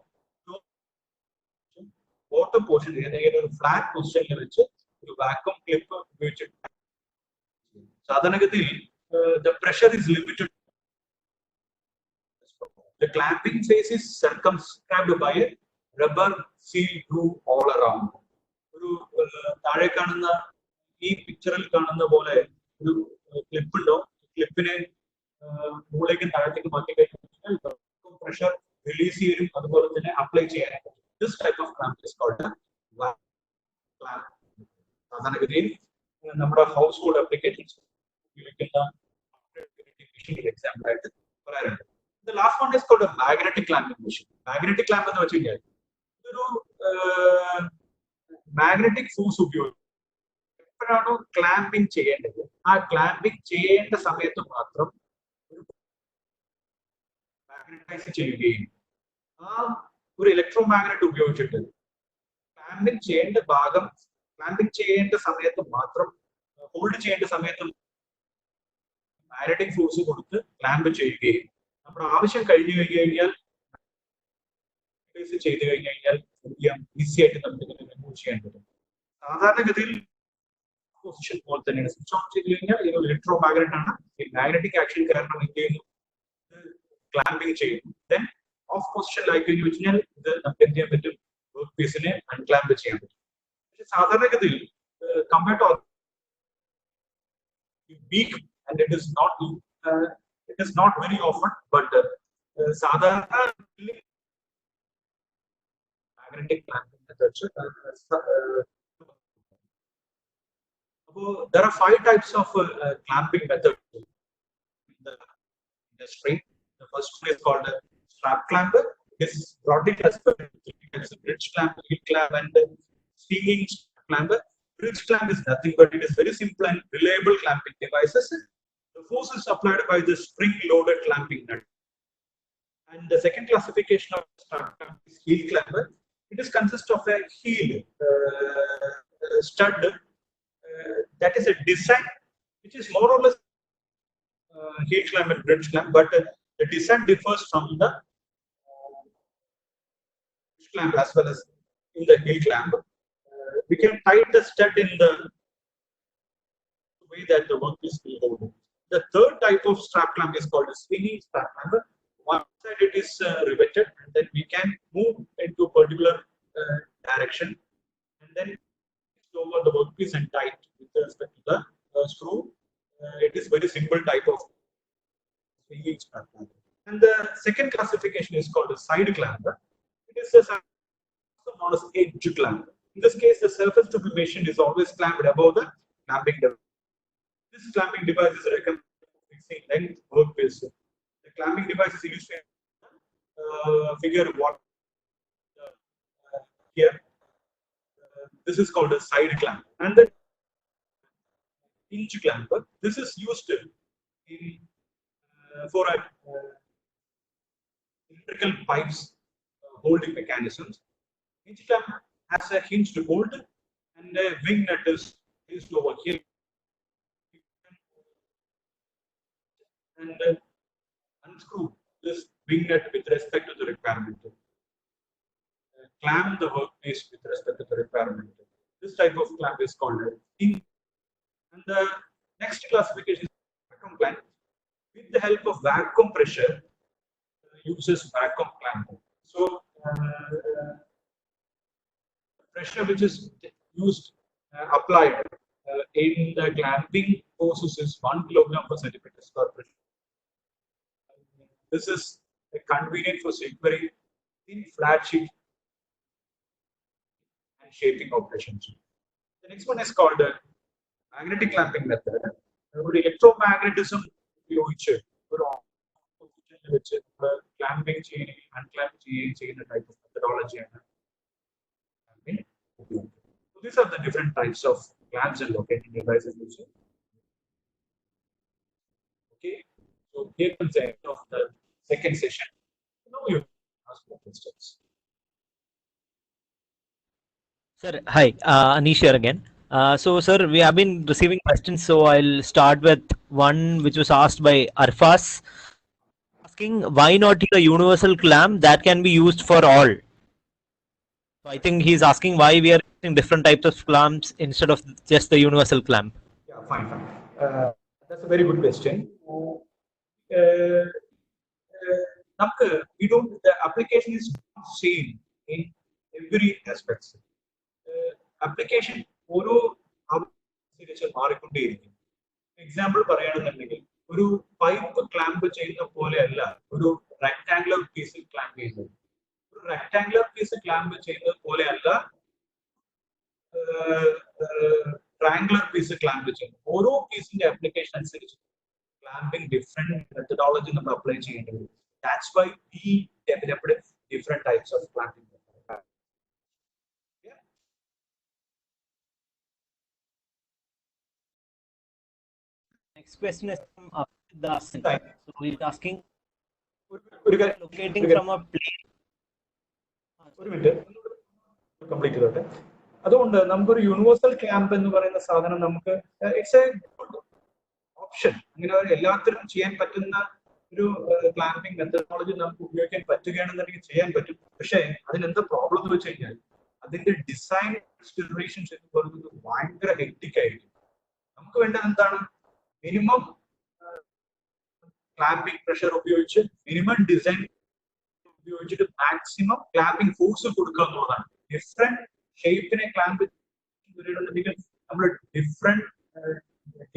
ബോട്ടം പോർഷൻ ഏതെങ്കിലും ഒരു ഫ്ലാറ്റ് പൊസിഷനിൽ വെച്ച് ഒരു വാക്വം ക്ലിപ്പ് ഉപയോഗിച്ചിട്ട് സാധാരണഗതിയിൽ the pressure is limited. The clamping face is circumscribed by a rubber seal groove all around. ഒരു താഴെ കാണുന്ന ഈ പിക്ചറിൽ കാണുന്ന പോലെ ഒരു ക്ലിപ്പ് ഉണ്ടാവും. ക്ലിപ്പിനെ മുകളിലേക്കും താഴത്തേക്ക് മാറ്റി കഴിഞ്ഞാൽ പ്രഷർ റിലീസ് ചെയ്യാനും അതുപോലെ തന്നെ അപ്ലൈ ചെയ്യാനും പറ്റും. This type of clamp is called a clamp. സാധാരണഗതിയിൽ നമ്മുടെ ഹൗസ് ഹോൾഡ് ആപ്ലിക്കേഷൻസ് ഉപയോഗിക്കുന്ന എക്സാമ്പിൾ ആയിട്ട് പറയാറുണ്ട്. The last one is called a magnetic clamping machine. Magnetic clamp എന്ന് വെച്ച് കഴിഞ്ഞാൽ ഇതൊരു മാഗ്നറ്റിക് ഫോഴ്സ് ഉപയോഗിച്ച് എപ്പോഴാണോ ക്ലാമ്പിംഗ് ചെയ്യേണ്ടത് ആ ക്ലാമ്പിംഗ് ചെയ്യേണ്ട സമയത്ത് മാത്രം മാഗ്നറ്റൈസ് ചെയ്യുകയും ആ ഒരു ഇലക്ട്രോ മാഗ്നറ്റ് ഉപയോഗിച്ചിട്ട് ക്ലാമ്പിംഗ് ചെയ്യേണ്ട ഭാഗം ക്ലാമ്പിംഗ് ചെയ്യേണ്ട സമയത്ത് മാത്രം ഹോൾഡ് ചെയ്യേണ്ട സമയത്ത് മാഗ്നറ്റിക് ഫോഴ്സ് കൊടുത്ത് ക്ലാമ്പ് ചെയ്യുകയും നമ്മുടെ ആവശ്യം കഴിഞ്ഞു കഴിഞ്ഞാൽ ചെയ്തു കഴിഞ്ഞാൽ ഈസി ആയിട്ട് നമുക്ക് റിമൂവ് ചെയ്യാൻ പറ്റും. സാധാരണഗതിയിൽ പൊസിഷൻ പോലെ തന്നെയാണ്. സ്വിച്ച് ഓൺ ചെയ്ത് കഴിഞ്ഞാൽ ഇത് ഇലക്ട്രോ മാഗ്നറ്റ് ആണ്. മാഗ്നറ്റിക് ആക്ഷൻ കാരണം എന്ത് ചെയ്യുന്നു, ക്ലാമ്പിംഗ് ചെയ്യുന്നു. ദെൻ ഓഫ് പൊസിഷനിലായി കഴിഞ്ഞു വെച്ചാൽ ഇത് നമുക്ക് എന്ത് ചെയ്യാൻ പറ്റും, വർക്ക് പീസിനെ അൺക്ലാമ്പ് ചെയ്യാൻ പറ്റും. പക്ഷെ സാധാരണഗതിയിൽ compared to weak and it is not very often, but സാധാരണ magnetic clamping methods. There are 5 types of clamping methods in the industry. The first one is called a strap clamper. This is broadly classified as a bridge clamp, heel clamp, and swinging clamper. Bridge clamp is nothing but it is very simple and reliable clamping devices. The force is applied by the spring-loaded clamping nut. And the second classification of strap clamp is heel clamper. It is consists of a heel stud that is a design which is more or less heel clamp and bridge clamp, but the design differs from the bridge clamp as well as in the heel clamp. We can tie the stud in the way that the workpiece will hold. The third type of strap clamp is called a swinging strap clamp. One side it is riveted, and then we can move into a particular direction, and then over the workpiece and tight with respect to the screw. It is very simple type of swinging strap clamp. And the second classification is called a side clamp. It is also known as edge clamp. In this case, the surface to be machined is always clamped above the clamping device. This clamping device is recommended for fixing length workpiece. The clamping device is used to figure what here. This is called a side clamp. And the hinge clamper. This is used in for electrical pipes holding mechanisms. Hinge clamp has a hinge to hold, and a wing nut is placed over here, and unscrew this wing nut with respect to the requirement. Clamp the workpiece with respect to the requirement. This type of clamp is called a hinge. And the next classification is vacuum clamp. With the help of vacuum pressure, uses vacuum clamp. So pressure which is used applied in the clamping forces is 1 kilogram per centimeter square pressure. This is convenient for securing thin flat sheet and shaping operations. The next one is called magnetic clamping method. Electromagnetism ഉപയോഗിച്ച് ഒരു വെച്ച് clamping ചെയ്യുകയും unclamp ചെയ്യുകയും ചെയ്യുന്ന type of methodology ആണ്. So these are the different types of clamps and locating devices used. Okay, so here comes the end of the second session. Now you ask more questions. Sir, hi, Anish here again. So, sir, we have been receiving questions, so I'll start with one which was asked by Arfas, asking why not a universal clamp that can be used for all. So I think he's asking why we are using different types of clamps instead of just the universal clamp. Yeah, fine. That's a very good question. We don't. The application is not same in every aspect. Application ഓരോ മാറിക്കൊണ്ടേയിരിക്കും. Example പറയുകയാണെന്നുണ്ടെങ്കിൽ ഒരു pipe clamp ചെയ്യുന്ന പോലെയല്ല ഒരു rectangular പീസിൽ clamp ചെയ്യുന്നത്. ഒരു rectangular piece clamp ചെയ്യുന്നത് പോലെയല്ല ട്രയാംഗുലർ പീസ് ക്ലാമ്പ് ചെയ്യുന്നത്. ഓരോ പീസിന്റെ ആപ്ലിക്കേഷൻ അനുസരിച്ച് clamping different methodology നമ്മൾ apply ചെയ്യേണ്ടി വരും. That's why we developed different types of clamping. Next question is from Dasan. So he's asking, locating from a plane. ഒരു മിനിറ്റ് കംപ്ലീറ്റ് ചെയ്തോട്ടെ. അതുകൊണ്ട് നമുക്കൊരു യൂണിവേഴ്സൽ ക്ലാമ്പ് എന്ന് പറയുന്ന സാധനം നമുക്ക് ഇറ്റ്സ് എ ഗുഡ് ഓപ്ഷൻ. അങ്ങനെ എല്ലാത്തിനും ചെയ്യാൻ പറ്റുന്ന ഒരു ക്ലാമ്പിംഗ് മെത്തഡോളജി നമുക്ക് ഉപയോഗിക്കാൻ പറ്റുകയാണെന്നുണ്ടെങ്കിൽ ചെയ്യാൻ പറ്റും. പക്ഷേ അതിനെന്താ പ്രോബ്ലം എന്ന് വെച്ച് കഴിഞ്ഞാൽ അതിന്റെ ഡിസൈൻ കൺസിഡറേഷൻസ് എന്ന് പറയുന്നത് ഭയങ്കര ഹെക്ടിക് ആയിരിക്കും. നമുക്ക് വേണ്ടത് എന്താണ്? മിനിമം ക്ലാമ്പിംഗ് പ്രഷർ ഉപയോഗിച്ച് മിനിമം ഡിസൈൻ ഉപയോഗിച്ചിട്ട് മാക്സിമം ക്ലാമ്പിംഗ് ഫോഴ്സ് കൊടുക്കുക എന്നുള്ളതാണ്. ഡിഫറെന്റ് ഷേപ്പിനെ ക്ലാമ്പ് വരികയാണെന്നുണ്ടെങ്കിൽ നമ്മൾ ഡിഫറെന്റ്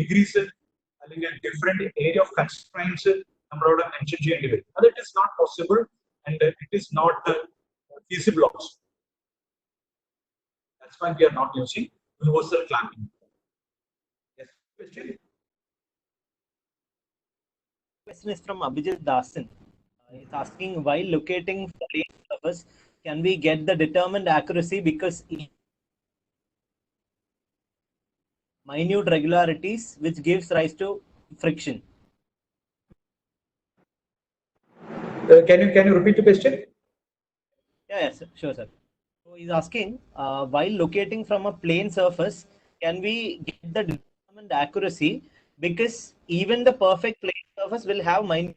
ഡിഗ്രീസ് അല്ലെങ്കിൽ ഡിഫറെന്റ് ഏരിയ ഓഫ് കൺസ്ട്രെയിൻസ് നമ്മളോട് മെൻഷൻ ചെയ്യേണ്ടി വരും. അത് it is not possible and it is not feasible also. That's why we are not using universal clamping. Yes, question? Question is from Abhijit Dasan. He's asking, while locating plane surface, can we get the determined accuracy because minute regularities which gives rise to friction? Can you repeat the question? Yeah, yes, sure, sir. So he's asking, while locating from a plane surface, can we get the determined accuracy because even the perfect plane surface will have minute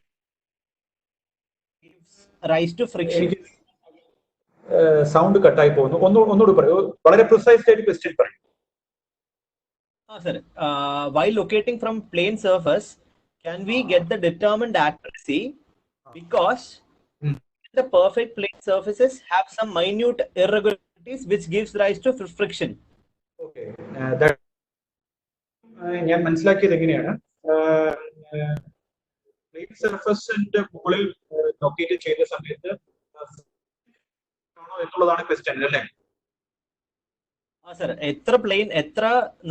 gives rise to friction? Sound cut ആയി പോകുന്നു. ഒന്നുകൂടി പറയൂ, വളരെ precise ആയിട്ട് question പറയൂ. Sir, while locating from plane surface, can we get the determined accuracy because the perfect plane surfaces have some minute irregularities which gives rise to friction? Okay, ഞാൻ മനസ്സിലാക്കിയത് എങ്ങനെയാണ്, പ്ലെയിൻ സർഫസിന്റെ മുകളിൽ ലൊക്കേറ്റ് ചെയ്ത സമയത്ത് ആണോ എന്നുള്ളതാണ് ക്വസ്റ്റ്യൻ അല്ലേ? സർ, എത്ര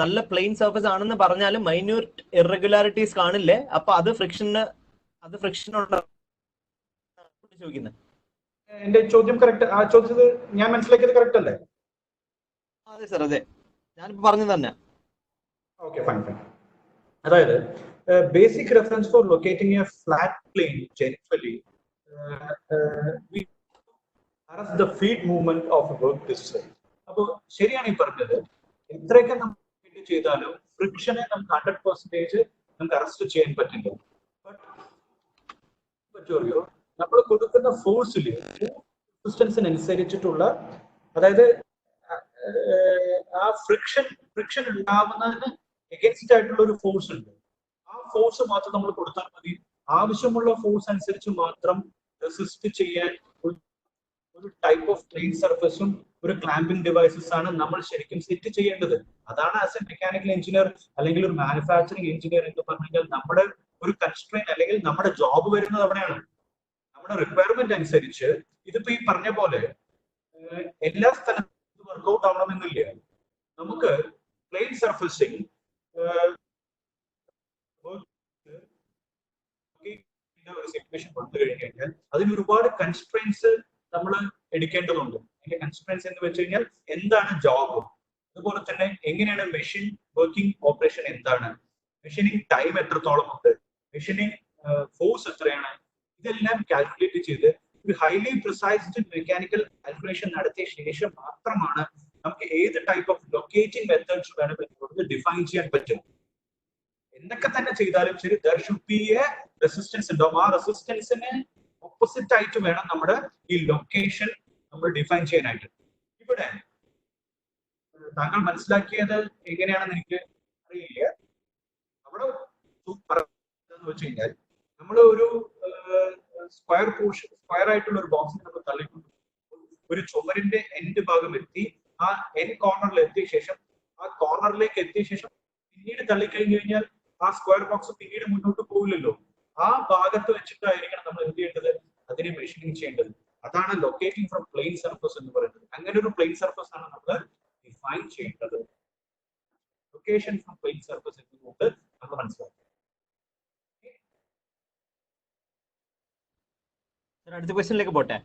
നല്ല പ്ലെയിൻ സർഫസ് ആണെന്ന് പറഞ്ഞാലും മൈന്യൂട്ട് ഇറഗുലാരിറ്റീസ് കാണില്ലേ, അപ്പൊ അത് ഫ്രിക്ഷൻ ചോദിക്കുന്നത്. എന്റെ ചോദ്യം കറക്റ്റ്, ആ ചോദിച്ചത് ഞാൻ മനസ്സിലാക്കിയത് കറക്റ്റ് അല്ലേ? അതെ സർ, അതെ, ഞാനിപ്പോ പറഞ്ഞു തന്നെ. Okay, fine. അതായത് basic reference for locating a flat plane generally the feet movement of a work this way. അപ്പോൾ ശരിയാണ് ഈ പറഞ്ഞത്. എത്രയൊക്കെ നമ്മൾ ചെയ്താലും ഫ്രിക്ഷനെ നമുക്ക് 100% നമുക്ക് അറസ്റ്റ് ചെയ്യാൻ പറ്റില്ല. പറ്റുമോ? നമ്മൾ കൊടുക്കുന്ന ഫോഴ്സിൽ റെസിസ്റ്റൻസിനനുസരിച്ചിട്ടുള്ള, അതായത് ആ ഫ്രിക്ഷൻ ഉണ്ടാവുന്നതിന് എഗൻസ്റ്റ് ആയിട്ടുള്ള ഒരു ഫോഴ്സ് ഉണ്ട്. ആ ഫോഴ്സ് മാത്രം നമ്മൾ കൊടുത്താൽ മതി. ആവശ്യമുള്ള ഫോഴ്സ് അനുസരിച്ച് മാത്രം റെസിസ്റ്റ് ചെയ്യാൻ ഒരു ടൈപ്പ് ഓഫ് പ്ലെയിൻ സർഫസും ഒരു ക്ലാമ്പിംഗ് ഡിവൈസസ് ആണ് നമ്മൾ ശരിക്കും സെറ്റ് ചെയ്യേണ്ടത്. അതാണ് ആസ് എ മെക്കാനിക്കൽ എഞ്ചിനീയർ അല്ലെങ്കിൽ ഒരു മാനുഫാക്ചറിംഗ് എഞ്ചിനീയർ എന്ന് പറഞ്ഞാൽ നമ്മുടെ ഒരു കൺസ്ട്രെയിൻ അല്ലെങ്കിൽ നമ്മുടെ ജോബ് വരുന്നത് അവിടെയാണ്. നമ്മുടെ റിക്വയർമെന്റ് അനുസരിച്ച് ഇതിപ്പോ ഈ പറഞ്ഞ പോലെ എല്ലാ സ്ഥലത്തും വർക്ക്ഔട്ട് ആവണമെന്നില്ല. നമുക്ക് പ്ലെയിൻ സർഫസിങ് ഒരു സിറ്റുവേഷൻ വന്നു കഴിഞ്ഞാൽ അതിന് ഒരുപാട് കൺസ്ട്രെയിൻസ് നമ്മൾ എടുക്കേണ്ടതുണ്ട്. അതിന്റെ കൺസ്ട്രെയിൻസ് എന്ന് വെച്ച് കഴിഞ്ഞാൽ എന്താണ് ജോബ്, അതുപോലെ തന്നെ എങ്ങനെയാണ് മെഷീൻ വർക്കിംഗ് ഓപ്പറേഷൻ, എന്താണ് മെഷീനിങ് ടൈം, എത്രത്തോളം ഉണ്ട് മെഷീനിങ് ഫോഴ്സ് എത്രയാണ്, ഇതെല്ലാം കാൽക്കുലേറ്റ് ചെയ്ത് ഒരു ഹൈലി പ്രിസൈസ്ഡ് മെക്കാനിക്കൽ കാൽക്കുലേഷൻ നടത്തിയ ശേഷം മാത്രമാണ് നമുക്ക് ഏത് ടൈപ്പ് ഓഫ് ലൊക്കേറ്റിംഗ് മെത്തേഡ്സ് വേണമെന്ന് ഡിഫൈൻ ചെയ്യാൻ പറ്റും. എന്തൊക്കെ തന്നെ ചെയ്താലും ശരി, there should be A resistance ഉണ്ടാവും. ആ റെസിസ്റ്റൻസിന് ഓപ്പോസിറ്റ് ആയിട്ട് വേണം നമ്മുടെ ഈ ലൊക്കേഷൻ നമ്മൾ ഡിഫൈൻ ചെയ്യാനായിട്ട്. ഇവിടെ താങ്കൾ മനസ്സിലാക്കിയത് എങ്ങനെയാണെന്ന് എനിക്ക് അറിയില്ല. അവിടെ എന്ന് വെച്ച് കഴിഞ്ഞാൽ നമ്മൾ ഒരു സ്ക്വയർ ആയിട്ടുള്ള ഒരു ബോക്സിൽ നമ്മൾ തള്ളിക്കൊണ്ട് ഒരു ചുമരിന്റെ എൻഡ് ഭാഗം എത്തി, ആ എൻഡ് കോർണറിൽ എത്തിയ ശേഷം ആ കോർണറിലേക്ക് എത്തിയ ശേഷം പിന്നീട് തള്ളിക്കഴിഞ്ഞു കഴിഞ്ഞാൽ ആ സ്ക്വയർ ബോക്സ് പിന്നീട് മുന്നോട്ട് പോകില്ലല്ലോ. ആ ഭാഗത്ത് വെച്ചിട്ടായിരിക്കണം നമ്മൾ എന്ത് ചെയ്യേണ്ടത്, അതിനെ മെഷീനിങ് ചെയ്യേണ്ടത്. അതാണ് ലൊക്കേറ്റിംഗ് ഫ്രം പ്ലെയിൻ സർഫസ് എന്ന് പറയുന്നത്. അങ്ങനെ ഒരു പ്ലെയിൻ സർഫസ് ആണ് നമ്മൾ ഡിഫൈൻ ചെയ്യേണ്ടത്. ലൊക്കേഷൻ ഫ്രം പ്ലെയിൻ സർഫസ് എന്നുകൊണ്ട് നമ്മൾ മനസ്സിലാക്കുക. അടുത്ത ക്വസ്റ്റ്യനിലേക്ക് പോട്ടെ.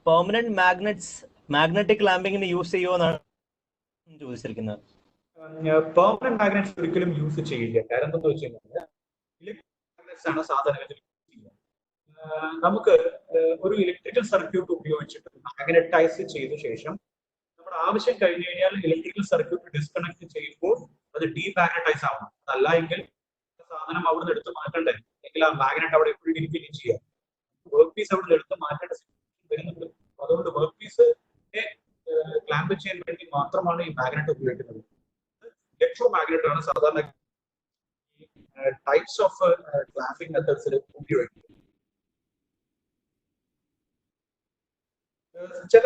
പെർമനന്റ് മാഗ്നറ്റിക് ക്ലാമ്പിങ്ങിന് യൂസ് ചെയ്യുമെന്നാണ് ചോദിച്ചിരിക്കുന്നത്. പെർമനന്റ് മാഗ്നറ്റ്സ് ഒരിക്കലും യൂസ് ചെയ്യില്ല. കാരണം എന്താണെന്ന് വെച്ച് കഴിഞ്ഞാൽ ഇലക്ട്രിക് മാഗ്നറ്റ്സ് ആണ് സാധാരണ നമുക്ക് ഒരു ഇലക്ട്രിക്കൽ സർക്യൂട്ട് ഉപയോഗിച്ചിട്ട് മാഗ്നറ്റൈസ് ചെയ്ത ശേഷം നമ്മുടെ ആവശ്യം കഴിഞ്ഞു കഴിഞ്ഞാൽ ഇലക്ട്രിക്കൽ സർക്യൂട്ട് ഡിസ്കണക്ട് ചെയ്യുമ്പോൾ അത് ഡീമാഗ്നറ്റൈസ് ആവണം. അതല്ല എങ്കിൽ സാധനം അവിടെ നിന്ന് എടുത്ത് മാറ്റണ്ടേ, എങ്കിൽ ആ മാഗ്നറ്റ് അവിടെ എപ്പോഴും ഇരിക്കുകയും ചെയ്യാം. വർക്ക് പീസ് അവിടെ നിന്ന് എടുത്ത് മാറ്റേണ്ട വരുന്നുണ്ട്. അതുകൊണ്ട് വർക്ക് പീസ് ക്ലാമ്പ് ചെയ്യാൻ വേണ്ടി മാത്രമാണ് ഈ മാഗ്നറ്റ് ഉപയോഗിക്കുന്നത്. ഇലക്ട്രോ മാഗ്നറ്റ് ആണ് സാധാരണ ടൈപ്സ് ഓഫ് ക്ലാമ്പിംഗ് മെത്തേഡ്സിൽ ഉപയോഗിക്കുന്നത്. ചില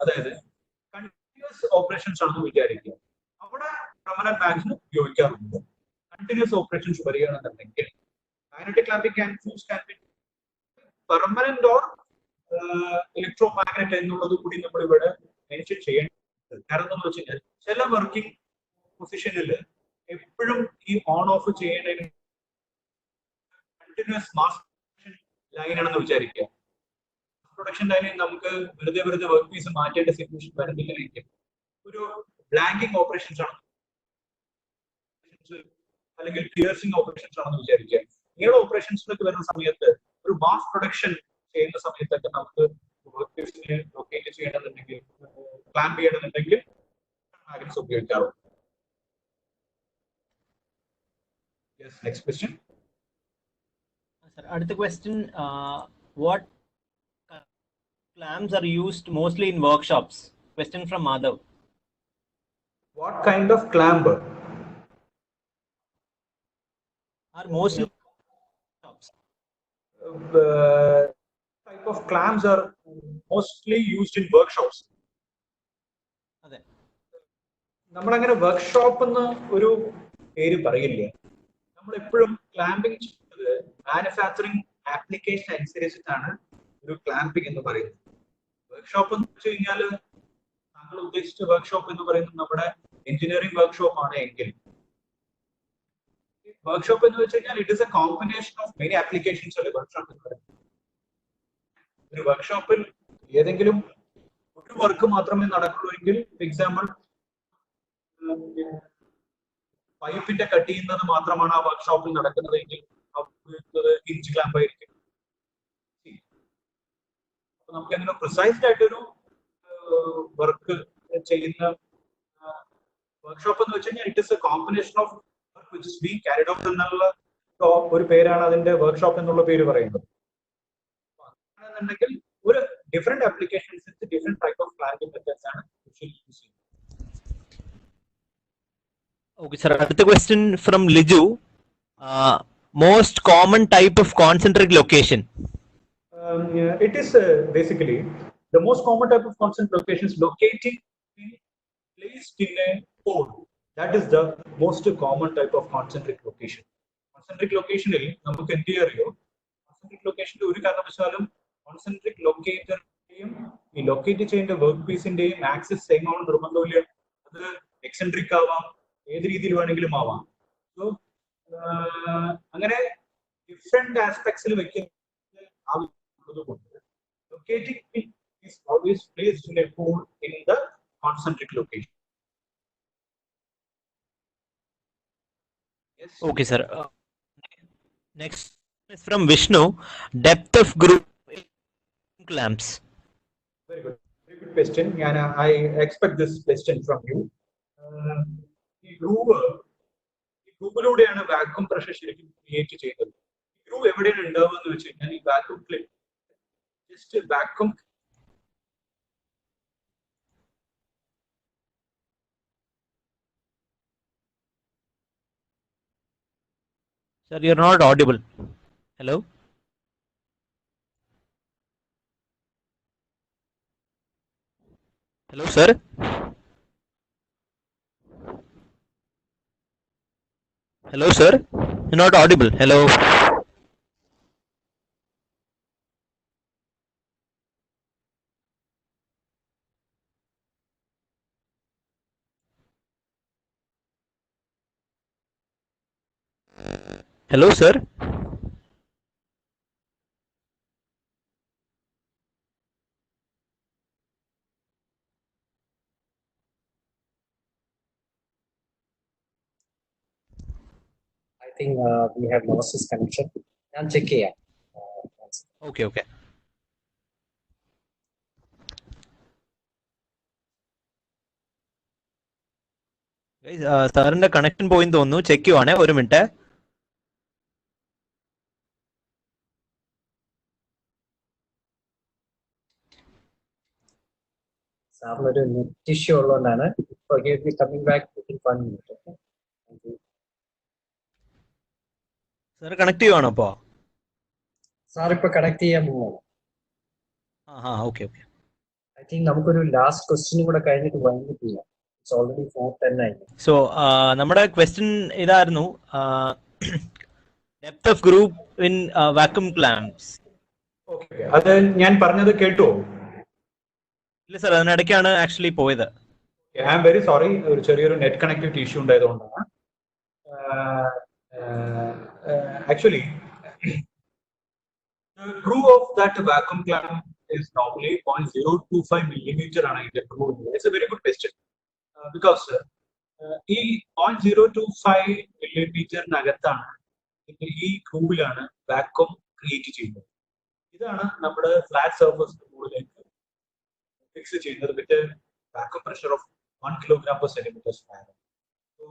അതായത് കണ്ടിന്യൂസ് ഓപ്പറേഷൻസ് ആണെന്ന് വിചാരിക്കുക, അവിടെ പെർമനന്റ് മാഗ്നറ്റ് ഉപയോഗിക്കാറുണ്ട്. കണ്ടിന്യൂസ് ഓപ്പറേഷൻസ് വരികയാണെന്നുണ്ടെങ്കിൽ magnetic clamping can be permanent or electro magnet എന്നുള്ളത് കൂടി നമ്മൾ ഇവിടെ മെൻഷൻ ചെയ്യേണ്ടത്. കാരണം എന്താണെന്ന് വെച്ച് കഴിഞ്ഞാൽ ചില വർക്കിംഗ് പൊസിഷനിൽ എപ്പോഴും ഈ ഓൺ ഓഫ് ചെയ്യേണ്ടതിന് കണ്ടിന്യൂസ് മാസ് ലൈൻ ആണെന്ന് വിചാരിക്കുക. പ്രൊഡക്ഷൻ ലൈനിൽ നമുക്ക് വെറുതെ വർക്ക് പീസ് മാറ്റേണ്ട സിറ്റുവേഷൻ വരുന്നില്ലെങ്കിൽ ഒരു ബ്ലാങ്കിങ് ഓപ്പറേഷൻസ് ആണ് അല്ലെങ്കിൽ പിയേഴ്സിംഗ് ഓപ്പറേഷൻസ് ആണെന്ന് വിചാരിക്കുക. ഇങ്ങനെയുള്ള ഓപ്പറേഷൻസിലൊക്കെ വരുന്ന സമയത്ത് ഒരു മാസ് പ്രൊഡക്ഷൻ ചെയ്യുന്ന സമയത്തൊക്കെ നമുക്ക് വർക്ക് പീസിനെ ലൊക്കേറ്റ് ചെയ്യണമെന്നുണ്ടെങ്കിൽ പ്ലാൻ ചെയ്യണമെന്നുണ്ടെങ്കിൽ മാഗ്നറ്റ്സ് ഉപയോഗിക്കാറുണ്ട്. Yes, next question. അടുത്ത question, what clamps are used mostly in workshops? Question from Madhav. What kind of clamp are mostly workshops? Type of clamps are mostly used in workshops. അതെ, നമ്മളങ്ങനെ workshop എന്ന് ഒരു പേര് പറയില്ല. നമ്മൾ എപ്പോഴും ക്ലാമ്പിംഗ് ചെയ്യുന്നത് മാനുഫാക്ചറിങ് ആപ്ലിക്കേഷൻ അനുസരിച്ചിട്ടാണ് ഒരു ക്ലാമ്പിംഗ് എന്ന് പറയുന്നത്. വർക്ക്ഷോപ്പ് എന്ന് വെച്ച് കഴിഞ്ഞാൽ താങ്കൾ ഉദ്ദേശിച്ച വർക്ക്ഷോപ്പ് എന്ന് പറയുന്നത് നമ്മുടെ എഞ്ചിനീയറിംഗ് വർക്ക്ഷോപ്പ് ആണ് എങ്കിൽ വർക്ക്ഷോപ്പ് എന്ന് വെച്ച് കഴിഞ്ഞാൽ it is A combination of many applications അല്ലേ വർക്ക്ഷോപ്പ് എന്ന് പറയുന്നത്. ഒരു വർക്ക്ഷോപ്പിൽ ഏതെങ്കിലും ഒരു വർക്ക് മാത്രമേ നടക്കുള്ളൂ എങ്കിൽ, ഫോർ എക്സാമ്പിൾ പൈപ്പിന്റെ കട്ട് ചെയ്യുന്നത് മാത്രമാണ് ആ വർക്ക്ഷോപ്പിൽ നടക്കുന്നതെങ്കിൽ ഇഞ്ച് ക്ലാമ്പ് ആയിരിക്കും. അപ്പൊ നമുക്ക് അങ്ങനെ പ്രിസൈസ്ഡ് ആയിട്ടൊരു വർക്ക് ചെയ്യുന്ന വർക്ക്ഷോപ്പ് എന്ന് വെച്ച് കഴിഞ്ഞാൽ it is A combination of work which is being carried out എന്നുള്ള ഒരു പേരാണ് അതിന്റെ വർക്ക്ഷോപ്പ് എന്നുള്ള പേര് പറയുന്നത്. അങ്ങനെയാണെന്നുണ്ടെങ്കിൽ ഒരു different applications different type of clamping methods ആണ് യൂസ് ചെയ്യുന്നത്. Okay, sir. Another question from Liju. Most common type of concentric location? It is basically the most common type of concentric location is locating placed in a pole. That is the most common type of concentric location. Concentric location il namukku endu ariyo, concentric location oru karanavashalum concentric locator ee locate cheyണ്ട work പീസിന്റെയും axis same ആണ് നിർബന്ധമില്ല. അത് eccentric ആവാം, ഏത് രീതിയിൽ വേണമെങ്കിലും ആവാം. സോ അങ്ങനെ ഡിഫറെന്റ് ആസ്പെക്ട്സിൽ വെക്കുന്ന ആവശ്യമുള്ളതുകൊണ്ട് locating is always placed in a pole in the concentric location. Yes. Okay, sir. Next is from Vishnu. Depth of groove clamps. Very good question. I expect this question from you. ഈ ഗ്രൂവിലൂടെയാണ് vacuum pressure ശരിക്കും create ചെയ്യുന്നത്. Groove എവിടെയാണ് ഉണ്ടാവുക എന്ന് വെച്ച് കഴിഞ്ഞാൽ ഈ vacuum clip just vacuum Sir, you're not audible. Hello? Hello, sir? Hello, sir? You're not audible. Hello? Hello, sir? I think we have lost his connection. I'll check here. Okay, okay. Guys, സാറിന്റെ connection പോയിന്ന് തോന്നുന്നു. Check ചെയ്യുവാണേ, ഒരു minute. സാറിന് ഒരു net issue ഉള്ളതുകൊണ്ടാണ്. Coming back within 1 minute. Sir connect ചെയ്യുവാണോ അപ്പോ? സാർ ഇപ്പൊ കണക്ട് ചെയ്യാൻ പോവാണ്. Okay okay. ഐ തിങ്ക് നമുക്കൊരു ലാസ്റ്റ് ക്വസ്റ്റ്യനും കൂടെ കഴിഞ്ഞിട്ട് വൈൻഡ് ചെയ്യാം. ഇറ്റ്സ് ഓൾറെഡി 4:10 ആയി. സോ നമ്മുടെ ക്വസ്റ്റ്യൻ ഇതായിരുന്നു, depth of group in vacuum clamps. Okay, അത് ഞാൻ പറഞ്ഞത് കേട്ടോ? ഇല്ല സാർ, അതിനിടയ്ക്കാണ് ആക്ച്വലി പോയത്. ഐ ആം വെരി സോറി, ഒരു ചെറിയൊരു നെറ്റ് കണക്ടിവിറ്റി ഇഷ്യൂ ഉണ്ടായതുകൊണ്ടാണ്. Actually the screw of that vacuum clamp is normally 0.025 millimeter ആണ് ഇതിന്റെ screw. It's a very good question because ഈ 0.025 millimeter-നകത്താണ് ഈ സ്ക്രൂവിലാണ് വാക്വം ക്രിയേറ്റ് ചെയ്യുന്നത്. ഇതാണ് നമ്മുടെ ഫ്ലാറ്റ് സർഫസ് മുകളിലേക്ക് ഫിക്സ് ചെയ്യുന്നത് വിത്ത് vacuum pressure of 1 kg/cm². So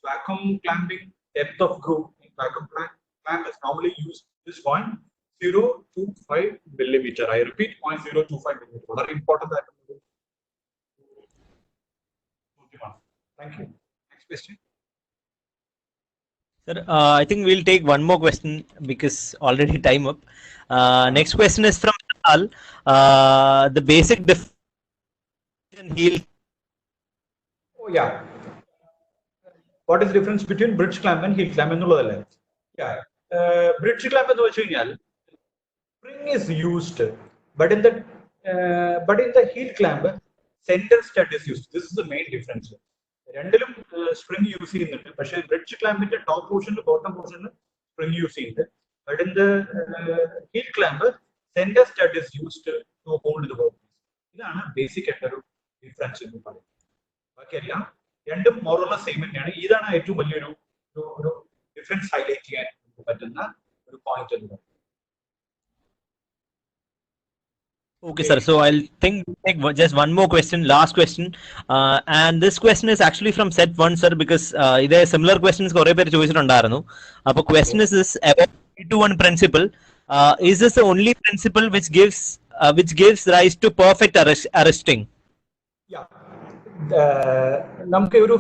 vacuum clamping depth of groove in vacuum clamp is normally used this 0.025 millimeter. I repeat, 0.025 millimeter. Very important that. Thank you. Next question. Sir, I think we'll take one more question because already time up. Next question is from Al. The basic definition heel. Oh yeah. What is the difference between bridge clamp and heel clamp? Yeah. Bridge clamp എന്ന് വെച്ച് കഴിഞ്ഞാൽ spring is used, but in the heel clamp, center stud is used. This is the main difference. രണ്ടിലും spring use ചെയ്യുന്നുണ്ട്, പക്ഷേ bridge clampന്റെ top portion, bottom portion spring use ചെയ്യുന്നുണ്ട്. But in the heel clamp, center stud is used to hold the work. ഇതാണ് basic ആയിട്ടൊരു difference എന്ന് പറയുന്നത്. ബാക്കിയെല്ലാം രണ്ടും more or less same തന്നെയാണ്. ഇതാണ് ഏറ്റവും വലിയൊരു ഡിഫറൻസ് ഹൈലൈറ്റ് ചെയ്യാൻ പറ്റുന്ന ഒരു പോയിന്റ് എന്ന് പറയുന്നത്. Okay, sir. So I'll take just one more question, last question, and this question is actually from set 1, sir, because there are similar questions kore per choichittundarunnu. Appo question is this about ME220 principle. Is this the only principle which gives rise to perfect arresting? Yeah. നമുക്ക് ഒരു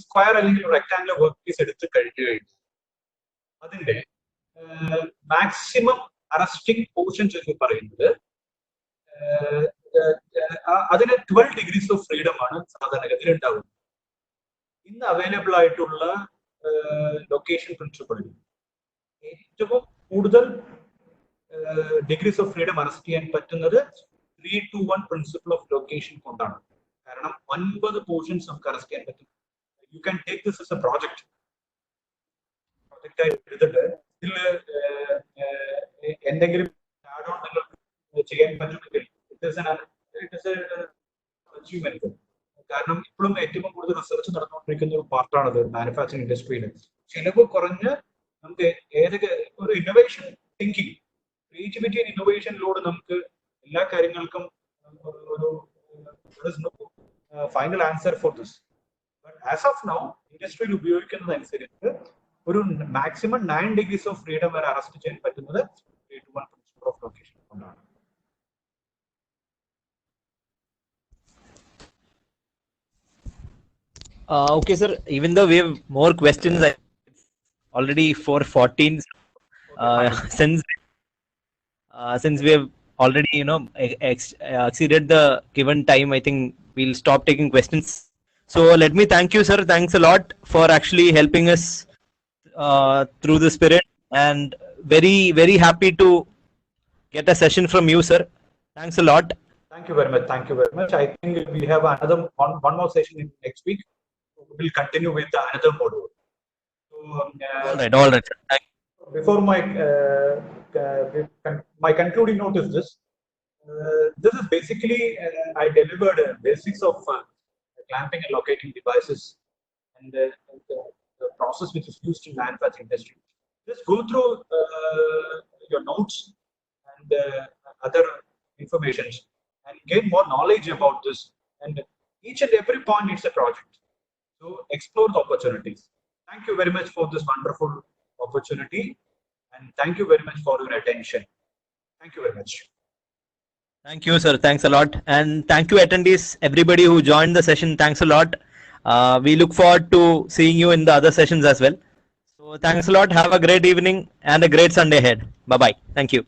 square അല്ലെങ്കിൽ rectangular work piece എടുത്ത് കഴിഞ്ഞു കഴിഞ്ഞാൽ അതിന്റെ maximum arresting portions എന്ന് പറയുന്നത് അതിന് 12 degrees of freedom ആണ് സാധാരണഗതിയിൽ ഉണ്ടാവുന്നത്. ഇന്ന് അവൈലബിൾ ആയിട്ടുള്ള ലൊക്കേഷൻ പ്രിൻസിപ്പിളിൽ ഏറ്റവും കൂടുതൽ ഡിഗ്രീസ് ഓഫ് ഫ്രീഡം അറസ്റ്റ് ചെയ്യാൻ പറ്റുന്നത് 3-to-1 പ്രിൻസിപ്പിൾ ഓഫ് ലൊക്കേഷൻ കൊണ്ടാണ്. കാരണം 9 പോർഷൻസ് നമുക്ക് അറസ്റ്റ് ചെയ്യാൻ പറ്റും. You can take this as A project ആയി എടുത്തിട്ട് ഇതിൽ എന്തെങ്കിലും ആഡ് ഓൺ നിങ്ങൾക്ക് ചെയ്യാൻ പറ്റുമെങ്കിൽ അച്ചീവ്മെന്റ്. കാരണം ഇപ്പോഴും ഏറ്റവും കൂടുതൽ റിസർച്ച് നടന്നുകൊണ്ടിരിക്കുന്ന ഒരു പാർട്ടാണത് മാനുഫാക്ചറിംഗ് ഇൻഡസ്ട്രിയിൽ. ചിലവ് കുറഞ്ഞ് നമുക്ക് ഏതൊക്കെ ഒരു ഇന്നോവേഷൻ തിങ്കിങ്, ക്രിയേറ്റിവിറ്റി ആൻഡ് ഇന്നോവേഷനിലൂടെ നമുക്ക് എല്ലാ കാര്യങ്ങൾക്കും ഒരു final answer for this. But as of now ഇൻഡസ്ട്രിയിൽ ഉപയോഗിക്കുന്നതനുസരിച്ച് ഒരു മാക്സിമം 9 degrees ഓഫ് ഫ്രീഡം വരെ അറസ്റ്റ് ചെയ്യാൻ പറ്റുന്നത് 3-to-1 പ്രിൻസിപ്പിൾ ഓഫ് ലൊക്കേഷൻ കൊണ്ടാണ്. Okay, sir. Even though we have more questions, already 4:14. Since we have already exceeded the given time, I think we'll stop taking questions. So let me thank you, sir. Thanks a lot for actually helping us through the spirit, and very, very happy to get a session from you, sir. Thanks a lot. Thank you very much. Thank you very much. I think we have another one more session in next week. We'll continue with another module. So, all right. Before my concluding note is this. This is basically I delivered basics of clamping and locating devices, and process which is used in manufacturing industry. Just go through your notes and other informations and gain more knowledge about this. And each and every point needs a project. So explore the opportunities. Thank you very much for this wonderful opportunity, and thank you very much for your attention. Thank you very much. Thank you, sir. Thanks a lot. And thank you, attendees, everybody who joined the session. Thanks a lot. We look forward to seeing you in the other sessions as well. So thanks a lot. Have a great evening and a great Sunday ahead. Bye-bye. Thank you.